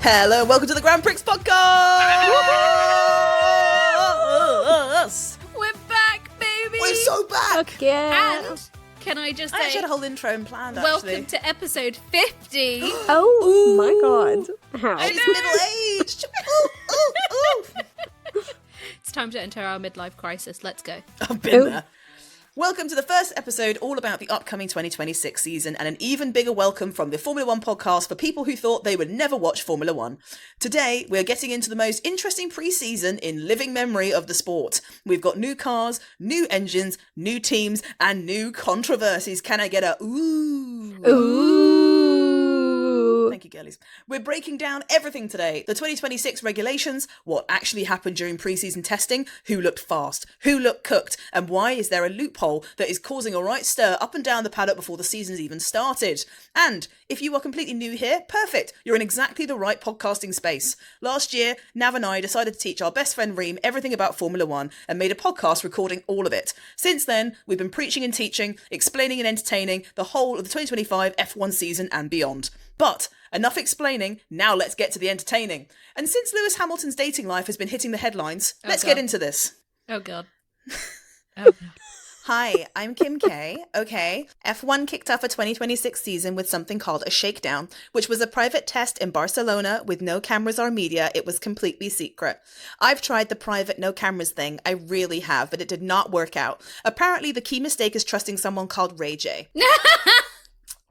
Hello, welcome to the Grand Prix podcast! We're back, baby! We're so back! Fuck yeah. And can I just I say, actually had a whole intro planned, welcome actually. to episode 50. Oh my god. How? I She's know. middle-aged! Ooh, ooh, ooh! It's time to enter our midlife crisis. Let's go. I've been there. Welcome to the first episode all about the upcoming 2026 season, and an even bigger welcome from the Formula One podcast for people who thought they would never watch Formula One. Today, we're getting into the most interesting pre-season in living memory of the sport. We've got new cars, new engines, new teams, and new controversies. Can I get a ooh? Ooh. Thank you, girlies. We're breaking down everything today. The 2026 regulations, what actually happened during pre-season testing, who looked fast, who looked cooked, and why is there a loophole that is causing a right stir up and down the paddock before the season's even started. And if you are completely new here, perfect. You're in exactly the right podcasting space. Last year, Nav and I decided to teach our best friend Reem everything about Formula One and made a podcast recording all of it. Since then, we've been preaching and teaching, explaining and entertaining the whole of the 2025 F1 season and beyond. But enough explaining, now let's get to the entertaining. And since Lewis Hamilton's dating life has been hitting the headlines, let's get into this. Oh, God. Oh, God. Hi, I'm Kim K. Okay, F1 kicked off a 2026 season with something called a shakedown, which was a private test in Barcelona with no cameras or media. It was completely secret. I've tried the private no cameras thing, I really have, but it did not work out. Apparently, the key mistake is trusting someone called Ray J.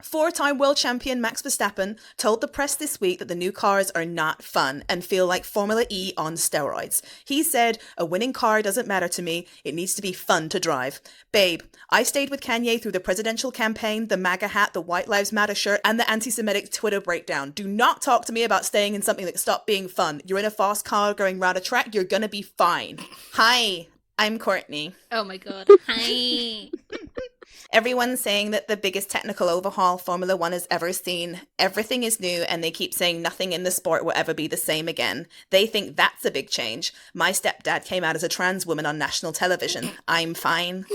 Four-time world champion Max Verstappen told the press this week that the new cars are not fun and feel like Formula E on steroids. He said, "A winning car doesn't matter to me. It needs to be fun to drive." Babe, I stayed with Kanye through the presidential campaign, the MAGA hat, the White Lives Matter shirt, and the anti-Semitic Twitter breakdown. Do not talk to me about staying in something that stopped being fun. You're in a fast car going round a track. You're gonna be fine. Hi, I'm Courtney. Oh, my God. Hi. Everyone's saying that the biggest technical overhaul Formula One has ever seen. Everything is new, and they keep saying nothing in the sport will ever be the same again. They think that's a big change. My stepdad came out as a trans woman on national television. I'm fine.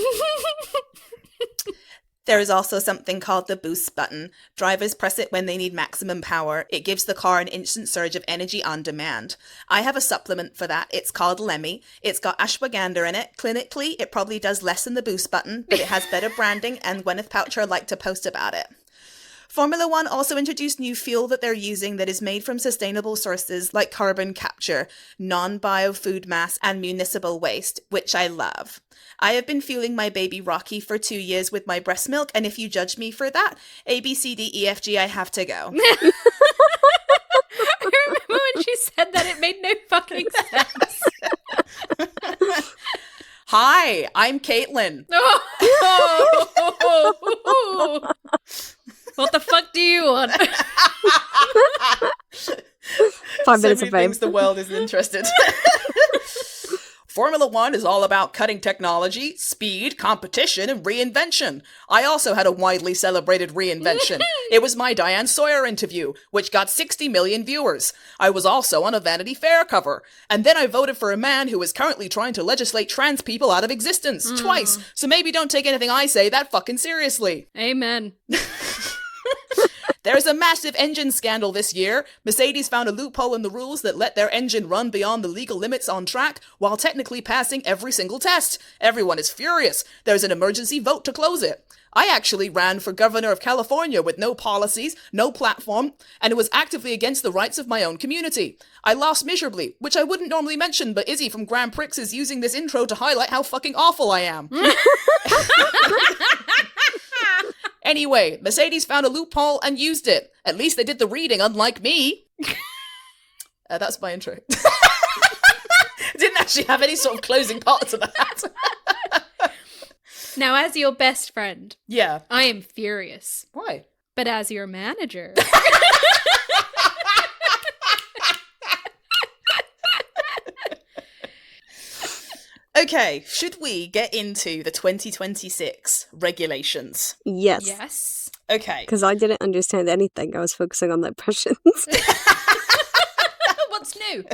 There is also something called the boost button. Drivers press it when they need maximum power. It gives the car an instant surge of energy on demand. I have a supplement for that. It's called Lemmy. It's got ashwagandha in it. Clinically, it probably does less than the boost button, but it has better branding, and Gwyneth Paltrow liked to post about it. Formula One also introduced new fuel that they're using that is made from sustainable sources like carbon capture, non-bio food mass, and municipal waste, which I love. I have been fueling my baby Rocky for 2 years with my breast milk, and if you judge me for that, A, B, C, D, E, F, G, I have to go. I remember when she said that, it made no fucking sense. Hi, I'm Caitlin. Oh. What the fuck do you want? 5 So minutes many of fame. things the world isn't interested. Formula One is all about cutting technology, speed, competition, and reinvention. I also had a widely celebrated reinvention. It was my Diane Sawyer interview, which got 60 million viewers. I was also on a Vanity Fair cover. And then I voted for a man who is currently trying to legislate trans people out of existence, twice. So maybe don't take anything I say that fucking seriously. Amen. There's a massive engine scandal this year. Mercedes found a loophole in the rules that let their engine run beyond the legal limits on track while technically passing every single test. Everyone is furious. There's an emergency vote to close it. I actually ran for governor of California with no policies, no platform, and it was actively against the rights of my own community. I lost miserably, which I wouldn't normally mention, but Izzy from Grand Prix is using this intro to highlight how fucking awful I am. Anyway, Mercedes found a loophole and used it. At least they did the reading, unlike me. That's my intro. Didn't actually have any sort of closing part to that. Now, as your best friend, Yeah. I am furious. Why? But as your manager... Okay, should we get into the 2026 regulations? Yes. Yes. Okay. Because I didn't understand anything. I was focusing on the impressions. What's new?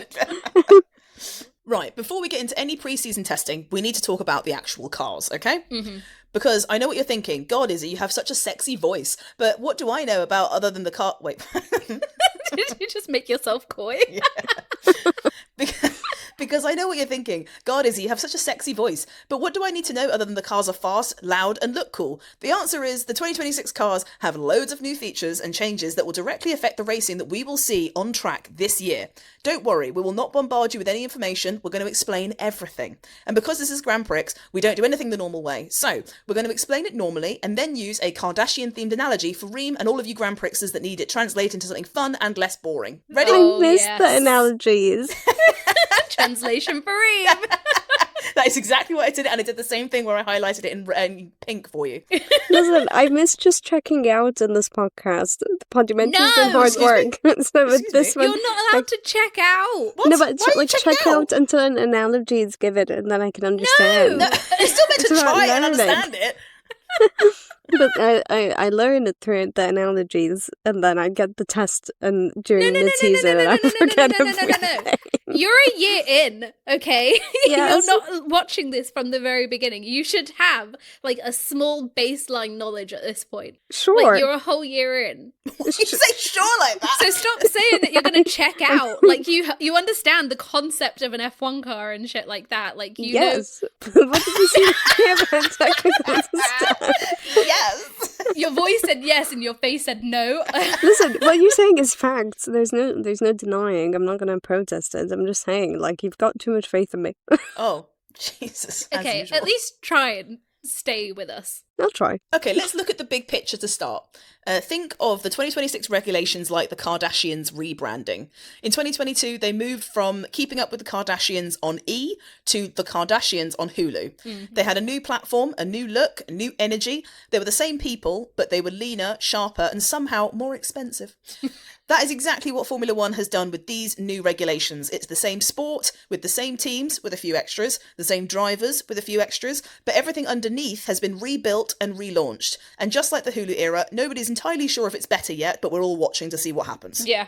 Right, before we get into any pre-season testing, we need to talk about the actual cars, okay? Mm-hmm. Because I know what you're thinking. God, Izzy, you have such a sexy voice. But what do I know about other than the car? Wait. Did you just make yourself coy? Yeah. Because I know what you're thinking. God, Izzy, you have such a sexy voice. But what do I need to know other than the cars are fast, loud, and look cool? The answer is the 2026 cars have loads of new features and changes that will directly affect the racing that we will see on track this year. Don't worry, we will not bombard you with any information. We're going to explain everything. And because this is Grand Prix, we don't do anything the normal way. So we're going to explain it normally and then use a Kardashian-themed analogy for Reem and all of you Grand Prixers that need it translate into something fun and less boring. Ready? Oh, I missed yes. the analogies. Translation for Reem. That is exactly what I did, and I did the same thing where I highlighted it in pink for you. Listen, I miss just checking out in this podcast. The Podimentry's been hard excuse me. work. So with Excuse this me. one, You're not allowed to check out. What? no, but Why are you like checking check out until an analogy is given, and then I can understand. No, it's still meant to It's about try and learning. understand it. But I learn it through the analogies, and then I get the test and during mid-season, and I forget everything. You're a year in, okay? Yes. You're not watching this from the very beginning. You should have like a small baseline knowledge at this point. Sure. Like you're a whole year in. You say sure like that. So stop saying that you're going to check out. Like you understand the concept of an F1 car and shit like that. Like you yes. What did you say about technical stuff? Yes. know your voice said yes and your face said no. Listen, what you're saying is facts. There's no denying. I'm not going to protest it. I'm just saying, like, you've got too much faith in me. Oh, Jesus. As Okay, usual. at least try and stay with us. I'll try. Okay, let's look at the big picture to start. Think of the 2026 regulations like the Kardashians rebranding. In 2022, they moved from Keeping Up with the Kardashians on E to the Kardashians on Hulu. Mm-hmm. They had a new platform, a new look, a new energy. They were the same people, but they were leaner, sharper, and somehow more expensive. That is exactly what Formula One has done with these new regulations. It's the same sport, with the same teams, with a few extras, the same drivers, with a few extras, but everything underneath has been rebuilt and relaunched. And just like the Hulu era, nobody's entirely sure if it's better yet, but we're all watching to see what happens. Yeah.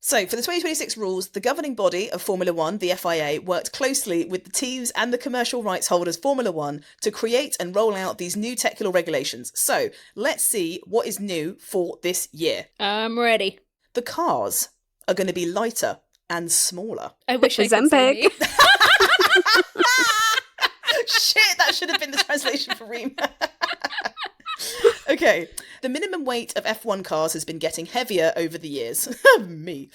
So, for the 2026 rules, the governing body of Formula One, the FIA, worked closely with the teams and the commercial rights holders Formula One to create and roll out these new technical regulations. So, let's see what is new for this year. I'm ready. The cars are going to be lighter and smaller. I wish I could say me. Shit, that should have been the translation for Reem. Okay, the minimum weight of F1 cars has been getting heavier over the years. Me.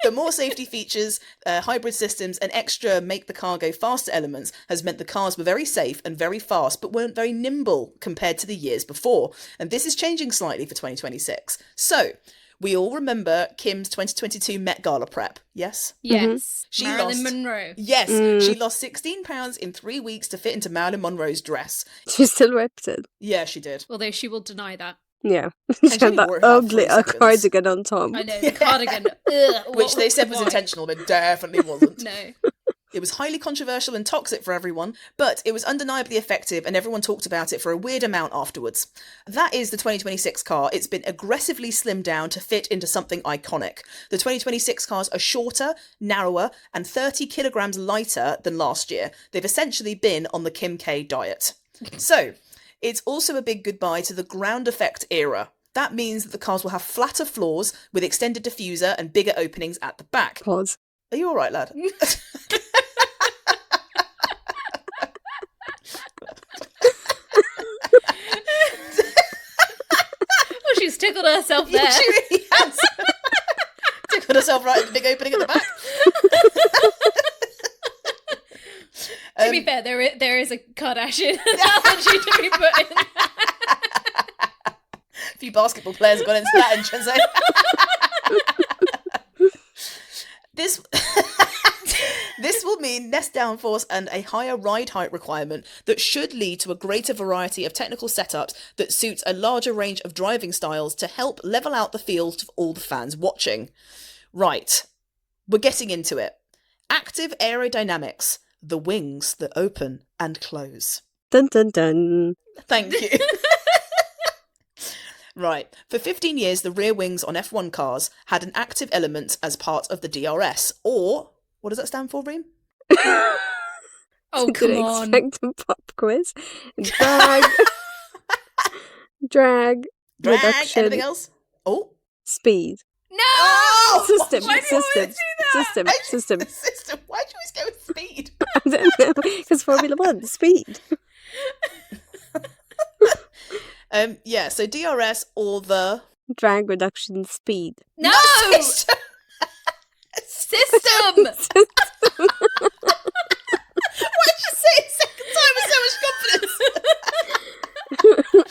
The more safety features, hybrid systems, and extra make the car go faster elements has meant the cars were very safe and very fast, but weren't very nimble compared to the years before. And this is changing slightly for 2026. So, we all remember Kim's 2022 Met Gala prep, yes? Yes. She Marilyn lost- Monroe. Yes, she lost 16 pounds in 3 weeks to fit into Marilyn Monroe's dress. She still ripped it. Yeah, she did. Although she will deny that. Yeah. And She she had that wore it about ugly 3 seconds. cardigan on top. I know, the cardigan. Ugh, Which they said was why? intentional, but definitely wasn't. No. It was highly controversial and toxic for everyone, but it was undeniably effective and everyone talked about it for a weird amount afterwards. That is the 2026 car. It's been aggressively slimmed down to fit into something iconic. The 2026 cars are shorter, narrower, and 30 kilograms lighter than last year. They've essentially been on the Kim K diet. So, it's also a big goodbye to the ground effect era. That means that the cars will have flatter floors with extended diffuser and bigger openings at the back. Pause. Are you all right, lad? Well, she's tickled herself there. She really has. Tickled herself right at the big opening at the back. To be fair, there is a Kardashian analogy to be put in. A few basketball players have gone into that entrance. This this will mean less downforce and a higher ride height requirement that should lead to a greater variety of technical setups that suits a larger range of driving styles to help level out the field for all the fans watching. Right, we're getting into it. Active aerodynamics, the wings that open and close. Dun dun dun. Thank you. Right. For 15 years, the rear wings on F1 cars had an active element as part of the DRS, or What does that stand for, Reem? Oh, come on. Expect a pop quiz. Drag. Reduction. Anything else? Oh. Speed. No! Oh! System. Why do you always do that? System. System. Why'd you always go with speed? I don't know. Because Formula 1, speed. Yeah, so DRS or the... Drag reduction speed. No! System! System! Why'd you say it second time with so much confidence?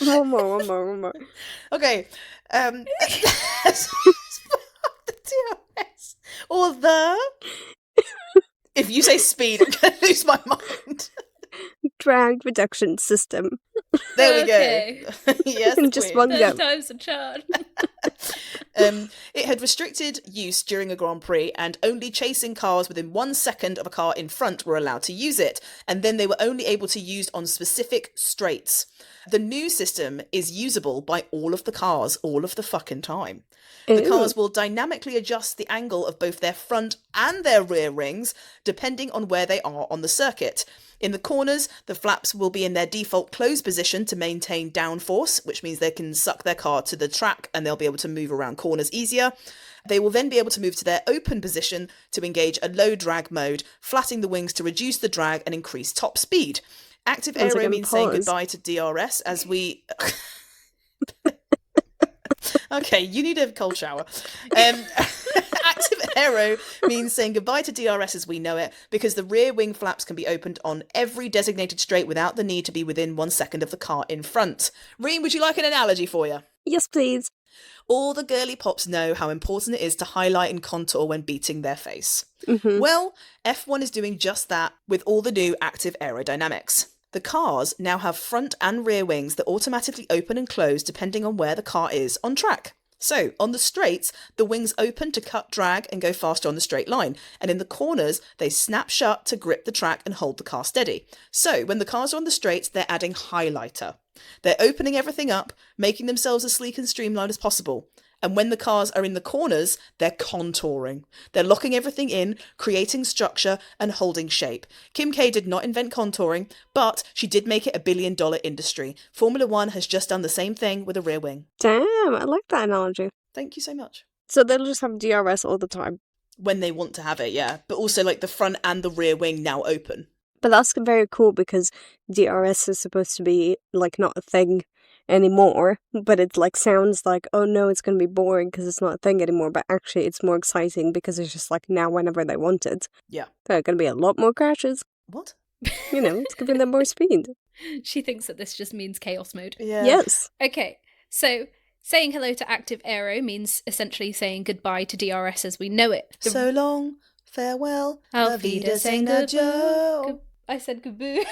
One more. Okay. The DRS or the... If you say speed, I'm going to lose my mind. Drag reduction system. There we Okay. go. Yes, Just queen. one go. Third time's a charm. It had restricted use during a Grand Prix, and only chasing cars within 1 second of a car in front were allowed to use it, and then they were only able to use on specific straights. The new system is usable by all of the cars all of the fucking time. The Ooh. cars will dynamically adjust the angle of both their front and their rear rings depending on where they are on the circuit. In the corners, the flaps will be in their default closed position to maintain downforce, which means they can suck their car to the track and they'll be able to move around corners easier. They will then be able to move to their open position to engage a low drag mode, flattening the wings to reduce the drag and increase top speed. Active Sounds like aero a means saying pause. goodbye to DRS as we... Okay, you need a cold shower. Active aero means saying goodbye to DRS as we know it, because the rear wing flaps can be opened on every designated straight without the need to be within 1 second of the car in front. Reem, would you like an analogy for you? Yes, please. All the girly pops know how important it is to highlight and contour when beating their face. Mm-hmm. Well, F1 is doing just that with all the new active aerodynamics. The cars now have front and rear wings that automatically open and close depending on where the car is on track. So, on the straights, the wings open to cut drag and go faster on the straight line, and in the corners, they snap shut to grip the track and hold the car steady. So, when the cars are on the straights, they're adding highlighter. They're opening everything up, making themselves as sleek and streamlined as possible. And when the cars are in the corners, they're contouring. They're locking everything in, creating structure and holding shape. Kim K did not invent contouring, but she did make it $1 billion industry. Formula One has just done the same thing with a rear wing. Damn, I like that analogy. Thank you so much. So they'll just have DRS all the time. When they want to have it, yeah. But also like the front and the rear wing now open. But that's very cool because DRS is supposed to be like not a thing anymore, but it like sounds like, oh no, it's going to be boring because it's not a thing anymore, but actually it's more exciting because it's just like now whenever they want it. Yeah. There are going to be a lot more crashes. What? You know, it's giving them more speed. She thinks that this just means chaos mode. Yeah. Yes. Okay, so saying hello to active aero means essentially saying goodbye to DRS as we know it. So long, farewell, Auf Wiedersehen, Wiedersehen, adieu. I said goodboo.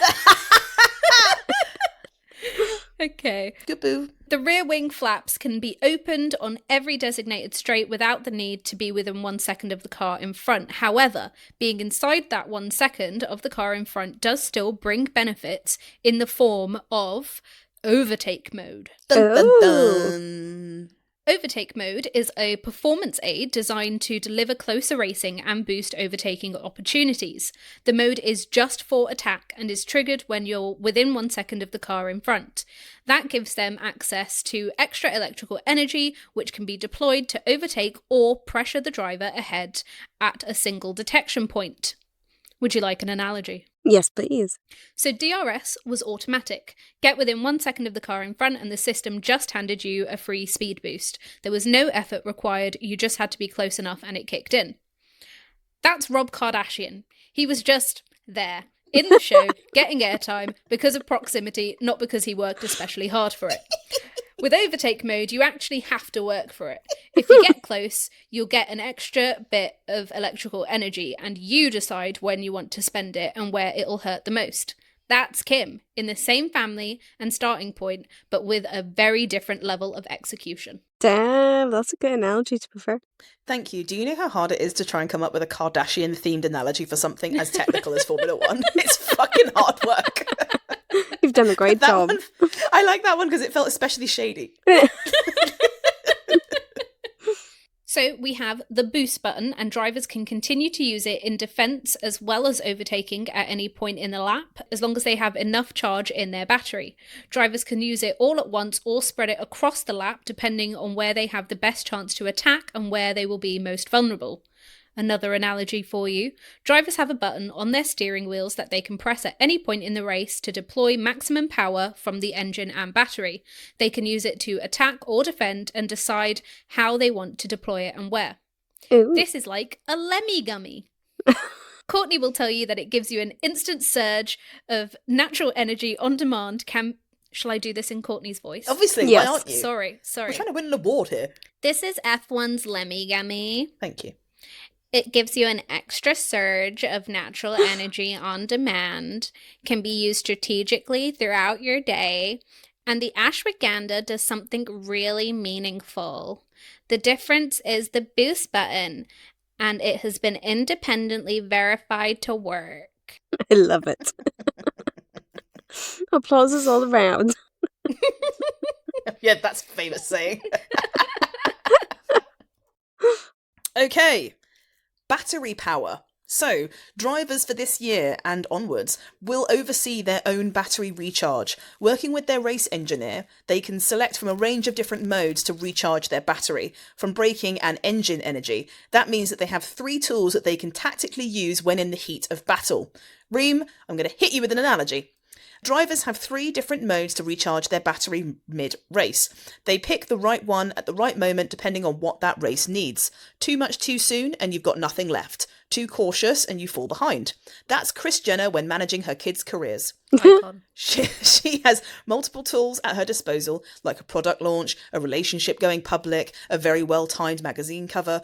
Okay. Goodboo. The rear wing flaps can be opened on every designated straight without the need to be within 1 second of the car in front. However, being inside that 1 second of the car in front does still bring benefits in the form of overtake mode. Dun, dun, Oh. dun. Overtake mode is a performance aid designed to deliver closer racing and boost overtaking opportunities. The mode is just for attack and is triggered when you're within 1 second of the car in front. That gives them access to extra electrical energy, which can be deployed to overtake or pressure the driver ahead at a single detection point. Would you like an analogy? Yes, please. So DRS was automatic. Get within 1 second of the car in front and the system just handed you a free speed boost. There was no effort required, you just had to be close enough and it kicked in. That's Rob Kardashian. He was just there, in the show, getting airtime because of proximity, not because he worked especially hard for it. With overtake mode, you actually have to work for it. If you get close, you'll get an extra bit of electrical energy and you decide when you want to spend it and where it'll hurt the most. That's Kim, in the same family and starting point, but with a very different level of execution. Damn, that's a good analogy to prefer. Thank you. Do you know how hard it is to try and come up with a Kardashian-themed analogy for something as technical as Formula One? It's fucking hard work. You've done a great That job. one, I like that one because it felt especially shady. So we have the boost button, and drivers can continue to use it in defense as well as overtaking at any point in the lap, as long as they have enough charge in their battery. Drivers can use it all at once or spread it across the lap, depending on where they have the best chance to attack and where they will be most vulnerable. Another analogy for you, drivers have a button on their steering wheels that they can press at any point in the race to deploy maximum power from the engine and battery. They can use it to attack or defend and decide how they want to deploy it and where. Ooh. This is like a Lemmy gummy. Courtney will tell you that it gives you an instant surge of natural energy on demand. Shall I do this in Courtney's voice? Obviously, Yes. why aren't you? Sorry. We're trying to win an award here. This is F1's Lemmy gummy. Thank you. It gives you an extra surge of natural energy on demand, can be used strategically throughout your day, and the ashwagandha does something really meaningful. The difference is the boost button, and it has been independently verified to work. I love it. Applauses all around. Yeah, that's a famous saying. Okay. Battery power. So, drivers for this year and onwards will oversee their own battery recharge. Working with their race engineer, they can select from a range of different modes to recharge their battery, from braking and engine energy. That means that they have 3 tools that they can tactically use when in the heat of battle. Reem, I'm going to hit you with an analogy. Drivers have 3 different modes to recharge their battery mid-race. They pick the right one at the right moment depending on what that race needs. Too much too soon and you've got nothing left. Too cautious and you fall behind. That's Kris Jenner when managing her kids' careers. Icon. She has multiple tools at her disposal, like a product launch, a relationship going public, a very well-timed magazine cover.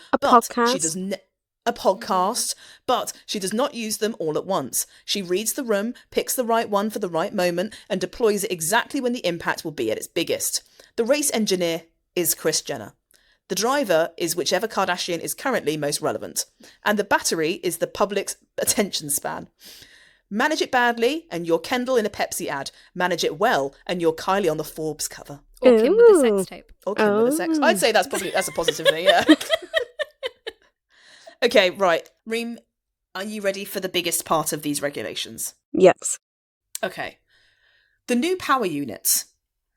A podcast, but she does not use them all at once. She reads the room, picks the right one for the right moment, and deploys it exactly when the impact will be at its biggest. The race engineer is Kris Jenner. The driver is whichever Kardashian is currently most relevant. And the battery is the public's attention span. Manage it badly, and you're Kendall in a Pepsi ad. Manage it well, and you're Kylie on the Forbes cover. Or Kim with a sex tape. Or Kim with a sex. I'd say that's a positive thing, yeah. Okay, right. Reem, are you ready for the biggest part of these regulations? Yes. Okay. The new power units.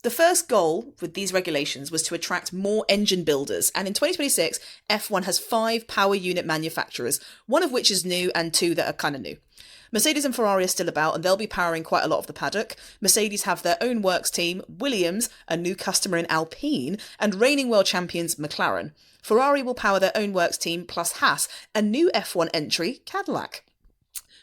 The first goal with these regulations was to attract more engine builders, and in 2026, F1 has 5 power unit manufacturers, one of which is new and 2 that are kind of new. Mercedes and Ferrari are still about, and they'll be powering quite a lot of the paddock. Mercedes have their own works team, Williams, a new customer in Alpine, and reigning world champions McLaren. Ferrari will power their own works team, plus Haas, a new F1 entry, Cadillac.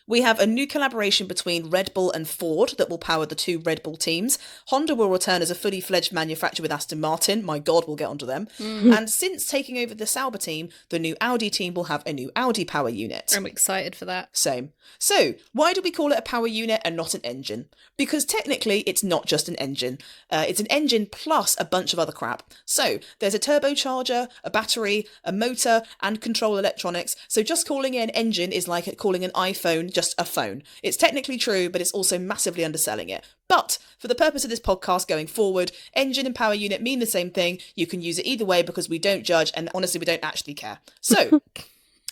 We have a new collaboration between Red Bull and Ford that will power the 2 Red Bull teams. Honda will return as a fully fledged manufacturer with Aston Martin. My God, we'll get onto them. And since taking over the Sauber team, the new Audi team will have a new Audi power unit. I'm excited for that. Same. So, why do we call it a power unit and not an engine? Because technically, it's not just an engine. It's an engine plus a bunch of other crap. So, there's a turbocharger, a battery, a motor, and control electronics. So just calling it an engine is like calling an iPhone just a phone. It's technically true, but it's also massively underselling it. But for the purpose of this podcast going forward, engine and power unit mean the same thing. You can use it either way because we don't judge, and honestly, we don't actually care. So,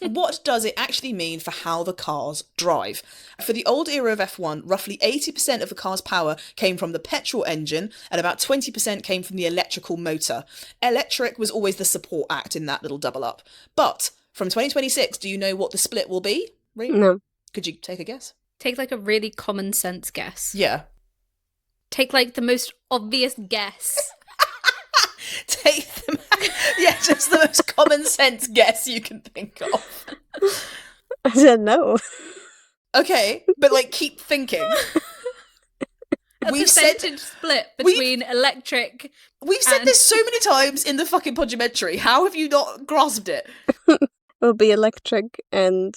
what does it actually mean for how the cars drive? For the old era of F1, roughly 80% of the car's power came from the petrol engine and about 20% came from the electrical motor. Electric was always the support act in that little double up. But from 2026, do you know what the split will be? No. Could you take a guess? Take like a really common sense guess. Yeah. Take like the most obvious guess. Take them. Yeah, just the most common sense guess you can think of. I don't know. Okay, but like keep thinking. A percentage split between electric. We've said this so many times in the fucking podumentary. How have you not grasped it? It'll be electric and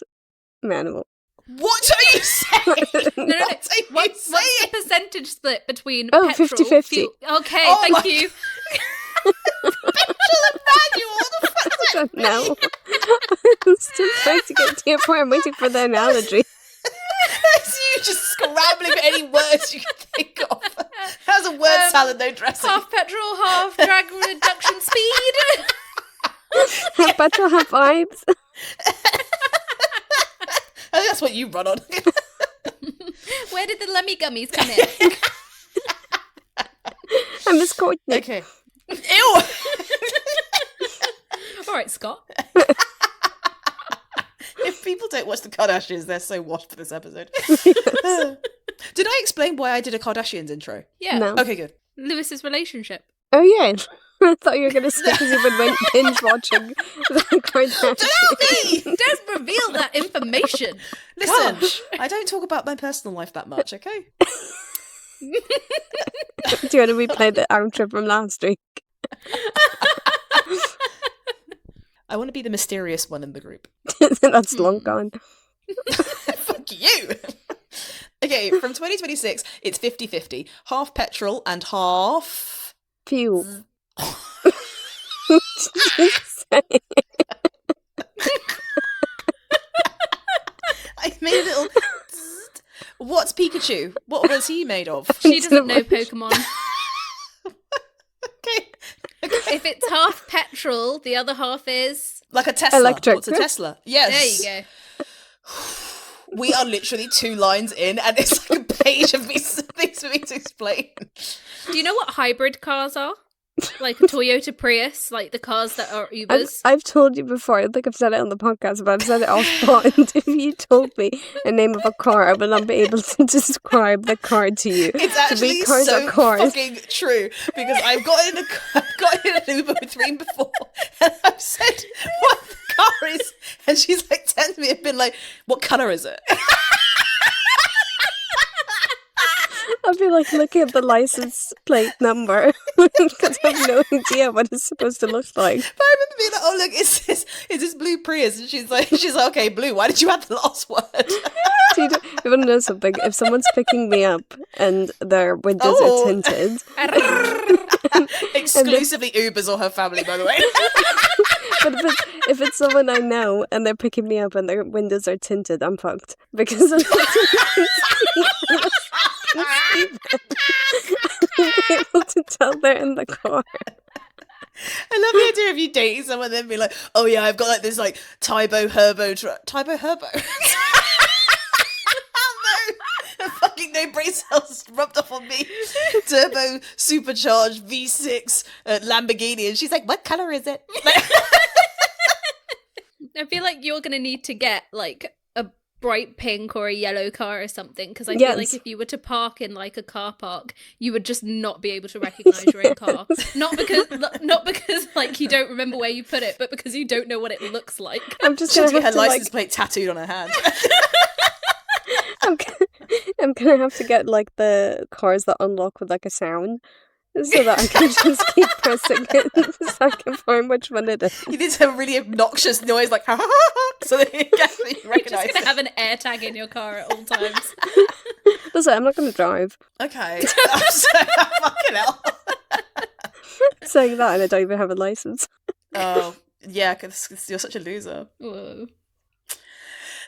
manual. What are you saying? No. What's the percentage split between petrol? 50-50. Fuel? Okay, thank you. Petrol and manual? What the fuck does that mean? No. I'm still trying to get to your point. I'm waiting for the analogy. That's you just scrambling for any words you can think of. That was a word salad, no dressing. Half petrol, half drag reduction speed. Half petrol, half vibes. I think that's what you run on. Where did the Lemmy Gummies come in? I miss Courtney. Okay. Ew! All right, Scott. If people don't watch the Kardashians, they're so washed for this episode. Did I explain why I did a Kardashians intro? Yeah. No. Okay, good. Lewis's relationship. Oh yeah. I thought you were going to say because you've been binge watching the Kardashians. Don't reveal that information. Listen, I don't talk about my personal life that much, okay? Do you want to replay the outro from last week? I want to be the mysterious one in the group. That's long gone. Fuck you! Okay, from 2026, it's 50-50. Half petrol and half... Fuel. I made a little... What's Pikachu? What was he made of? She doesn't know Pokemon. Okay. If it's half petrol, the other half is... Like a Tesla. Electric. What's a Tesla? Yes. There you go. We are literally 2 lines in, and it's like a page of things for me to explain. Do you know what hybrid cars are? Like a Toyota Prius, like the cars that are Ubers. I've told you before, I think I've said it on the podcast, but I've said it off spot. And if you told me the name of a car, I would not be able to describe the car to you. It's actually to me, cars so are cars. fucking true, because I've got in an Uber with Reem before, and I've said what the car is, and she's like turned to me and been like, "What colour is it?" I'll be like looking at the license plate number because I have no idea what it's supposed to look like. But I remember being like, "Oh look, is this blue Prius?" And she's like, "Okay, blue. Why did you add the last word?" Do you want to know something? If someone's picking me up and their windows are tinted, exclusively Ubers or her family, by the way. but if it's someone I know and they're picking me up and their windows are tinted, I'm fucked because I'm able to tell they're in the car. I love the idea of you dating someone and then be like, "Oh yeah, I've got like this like Tybo Herbo truck." Tybo Herbo? Oh no! Fucking no brain cells rubbed off on me. Turbo supercharged V6 Lamborghini, and she's like, "What colour is it?" I feel like you're going to need to get like a bright pink or a yellow car or something, because I Yes. feel like if you were to park in like a car park, you would just not be able to recognise your own car. Not because like you don't remember where you put it, but because you don't know what it looks like. I'm just She's gonna got her have to license like. plate tattooed on her hand. I'm gonna have to get like the cars that unlock with like a sound, so that I can just keep pressing it so I can find which one it is. You did some really obnoxious noise, like, "Ha ha ha ha," so that you You're recognise just going it. to have an air tag in your car at all times. Listen, I'm not gonna drive. Okay. I'm so fucking hell. Saying that, and I don't even have a license. Oh, yeah, because you're such a loser. Whoa.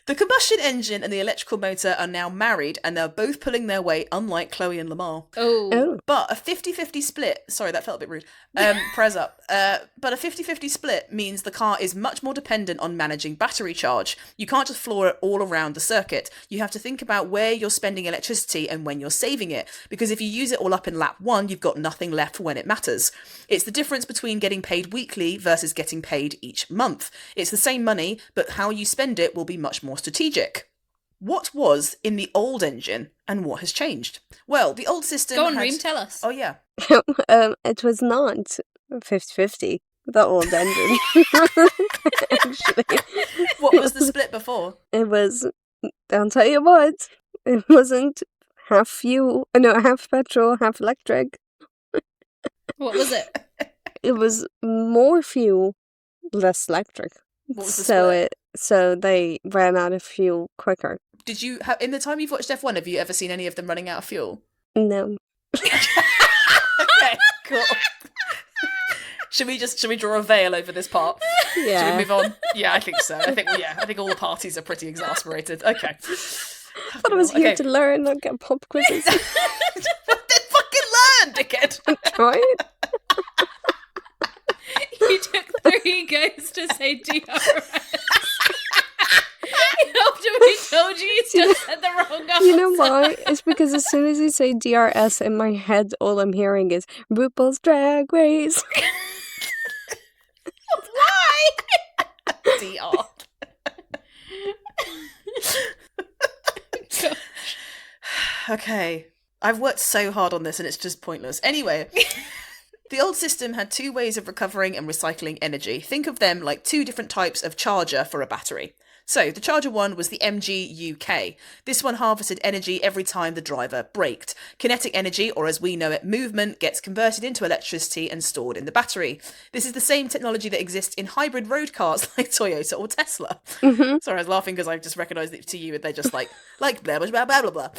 The combustion engine and the electrical motor are now married, and they're both pulling their weight, unlike Chloe and Lamar. Oh, But a 50-50 split... Sorry, that felt a bit rude. Press up. But a 50-50 split means the car is much more dependent on managing battery charge. You can't just floor it all around the circuit. You have to think about where you're spending electricity and when you're saving it. Because if you use it all up in lap 1, you've got nothing left for when it matters. It's the difference between getting paid weekly versus getting paid each month. It's the same money, but how you spend it will be much more strategic. What was in the old engine and what has changed? Well, the old system Go on, had... Reem, tell us. Oh, yeah. it was not 50-50, the old engine. Actually, What was the split before? it was. I'll tell you what. It wasn't half fuel. No, half petrol, half electric. What was it? It was more fuel, less electric. What was the split? So they ran out of fuel quicker. Did you have, in the time you've watched F1, have you ever seen any of them running out of fuel? No. Okay, cool. Should we draw a veil over this part? Should Yeah. we move on? Yeah, I think so. I think all the parties are pretty exasperated. Okay. But I was here Okay. to learn, not get pop quizzes. Then fucking learn, dickhead. Right? You took 3 goes to say DRS. After we told you just said the wrong answer. You know why? It's because as soon as you say DRS in my head, all I'm hearing is RuPaul's Drag Race. Why? DR. Okay. I've worked so hard on this and it's just pointless. Anyway, the old system had 2 ways of recovering and recycling energy. Think of them like 2 different types of charger for a battery. So, the charger one was the MGUK. This one harvested energy every time the driver braked. Kinetic energy, or as we know it, movement, gets converted into electricity and stored in the battery. This is the same technology that exists in hybrid road cars like Toyota or Tesla. Mm-hmm. Sorry, I was laughing because I just recognised it to you and they're just like blah, blah, blah, blah, blah.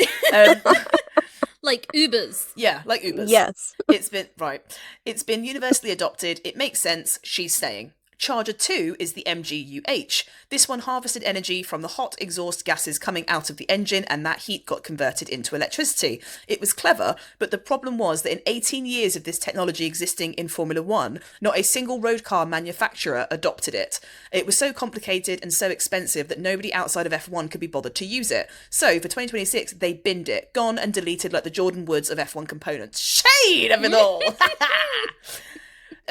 Like Ubers. Yeah, like Ubers. Yes. It's been universally adopted. It makes sense. She's saying. Charger 2 is the MGUH. This one harvested energy from the hot exhaust gases coming out of the engine, and that heat got converted into electricity. It was clever, but the problem was that in 18 years of this technology existing in Formula 1, not a single road car manufacturer adopted it. It was so complicated and so expensive that nobody outside of F1 could be bothered to use it. So for 2026, they binned it, gone and deleted like the Jordan Woods of F1 components. Shade of it all!